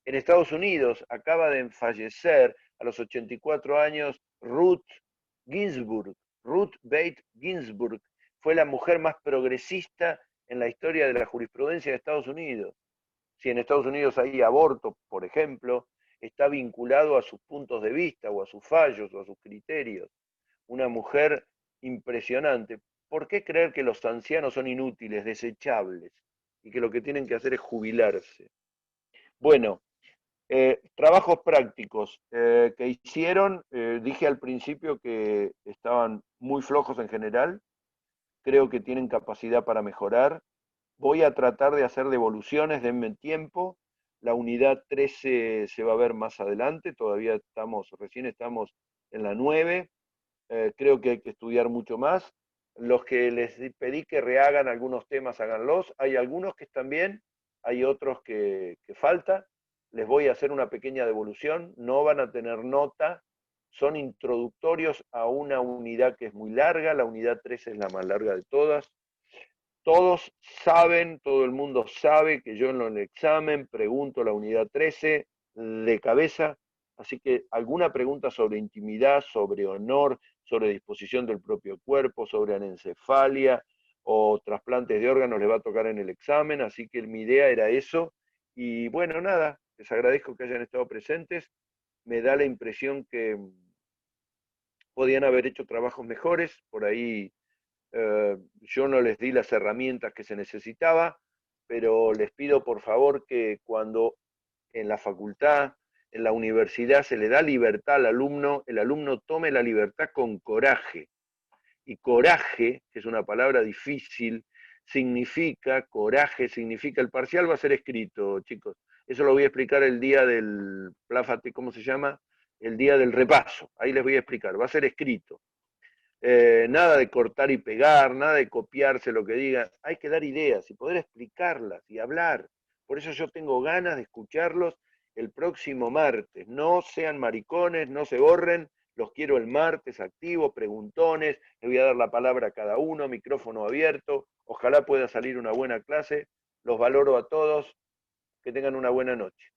S1: En Estados Unidos acaba de fallecer a los 84 años Ruth Ginsburg. Ruth Bader Ginsburg fue la mujer más progresista en la historia de la jurisprudencia de Estados Unidos. Si en Estados Unidos hay aborto, por ejemplo, está vinculado a sus puntos de vista o a sus fallos o a sus criterios. Una mujer impresionante. ¿Por qué creer que los ancianos son inútiles, desechables, y que lo que tienen que hacer es jubilarse? Bueno, trabajos prácticos que hicieron, dije al principio que estaban muy flojos en general, creo que tienen capacidad para mejorar. Voy a tratar de hacer devoluciones, denme tiempo. La unidad 13 se va a ver más adelante, todavía recién estamos en la 9. Creo que hay que estudiar mucho más. Los que les pedí que rehagan algunos temas, háganlos. Hay algunos que están bien, hay otros que falta. Les voy a hacer una pequeña devolución, no van a tener nota, son introductorios a una unidad que es muy larga, la unidad 13 es la más larga de todas. Todos saben, todo el mundo sabe que yo en el examen pregunto la unidad 13 de cabeza, así que alguna pregunta sobre intimidad, sobre honor, sobre disposición del propio cuerpo, sobre anencefalia o trasplantes de órganos le va a tocar en el examen, así que mi idea era eso. Y bueno, nada, les agradezco que hayan estado presentes, me da la impresión que podían haber hecho trabajos mejores, por ahí yo no les di las herramientas que se necesitaba, pero les pido por favor que cuando en la facultad, en la universidad se le da libertad al alumno, el alumno tome la libertad con coraje. Y coraje, que es una palabra difícil, coraje significa, el parcial va a ser escrito, chicos. Eso lo voy a explicar el día del, pláfate, ¿cómo se llama? El día del repaso. Ahí les voy a explicar, va a ser escrito. Nada de cortar y pegar, nada de copiarse lo que digan. Hay que dar ideas y poder explicarlas y hablar. Por eso yo tengo ganas de escucharlos el próximo martes. No sean maricones, no se borren. Los quiero el martes activos, preguntones. Les voy a dar la palabra a cada uno, micrófono abierto. Ojalá pueda salir una buena clase. Los valoro a todos. Que tengan una buena noche.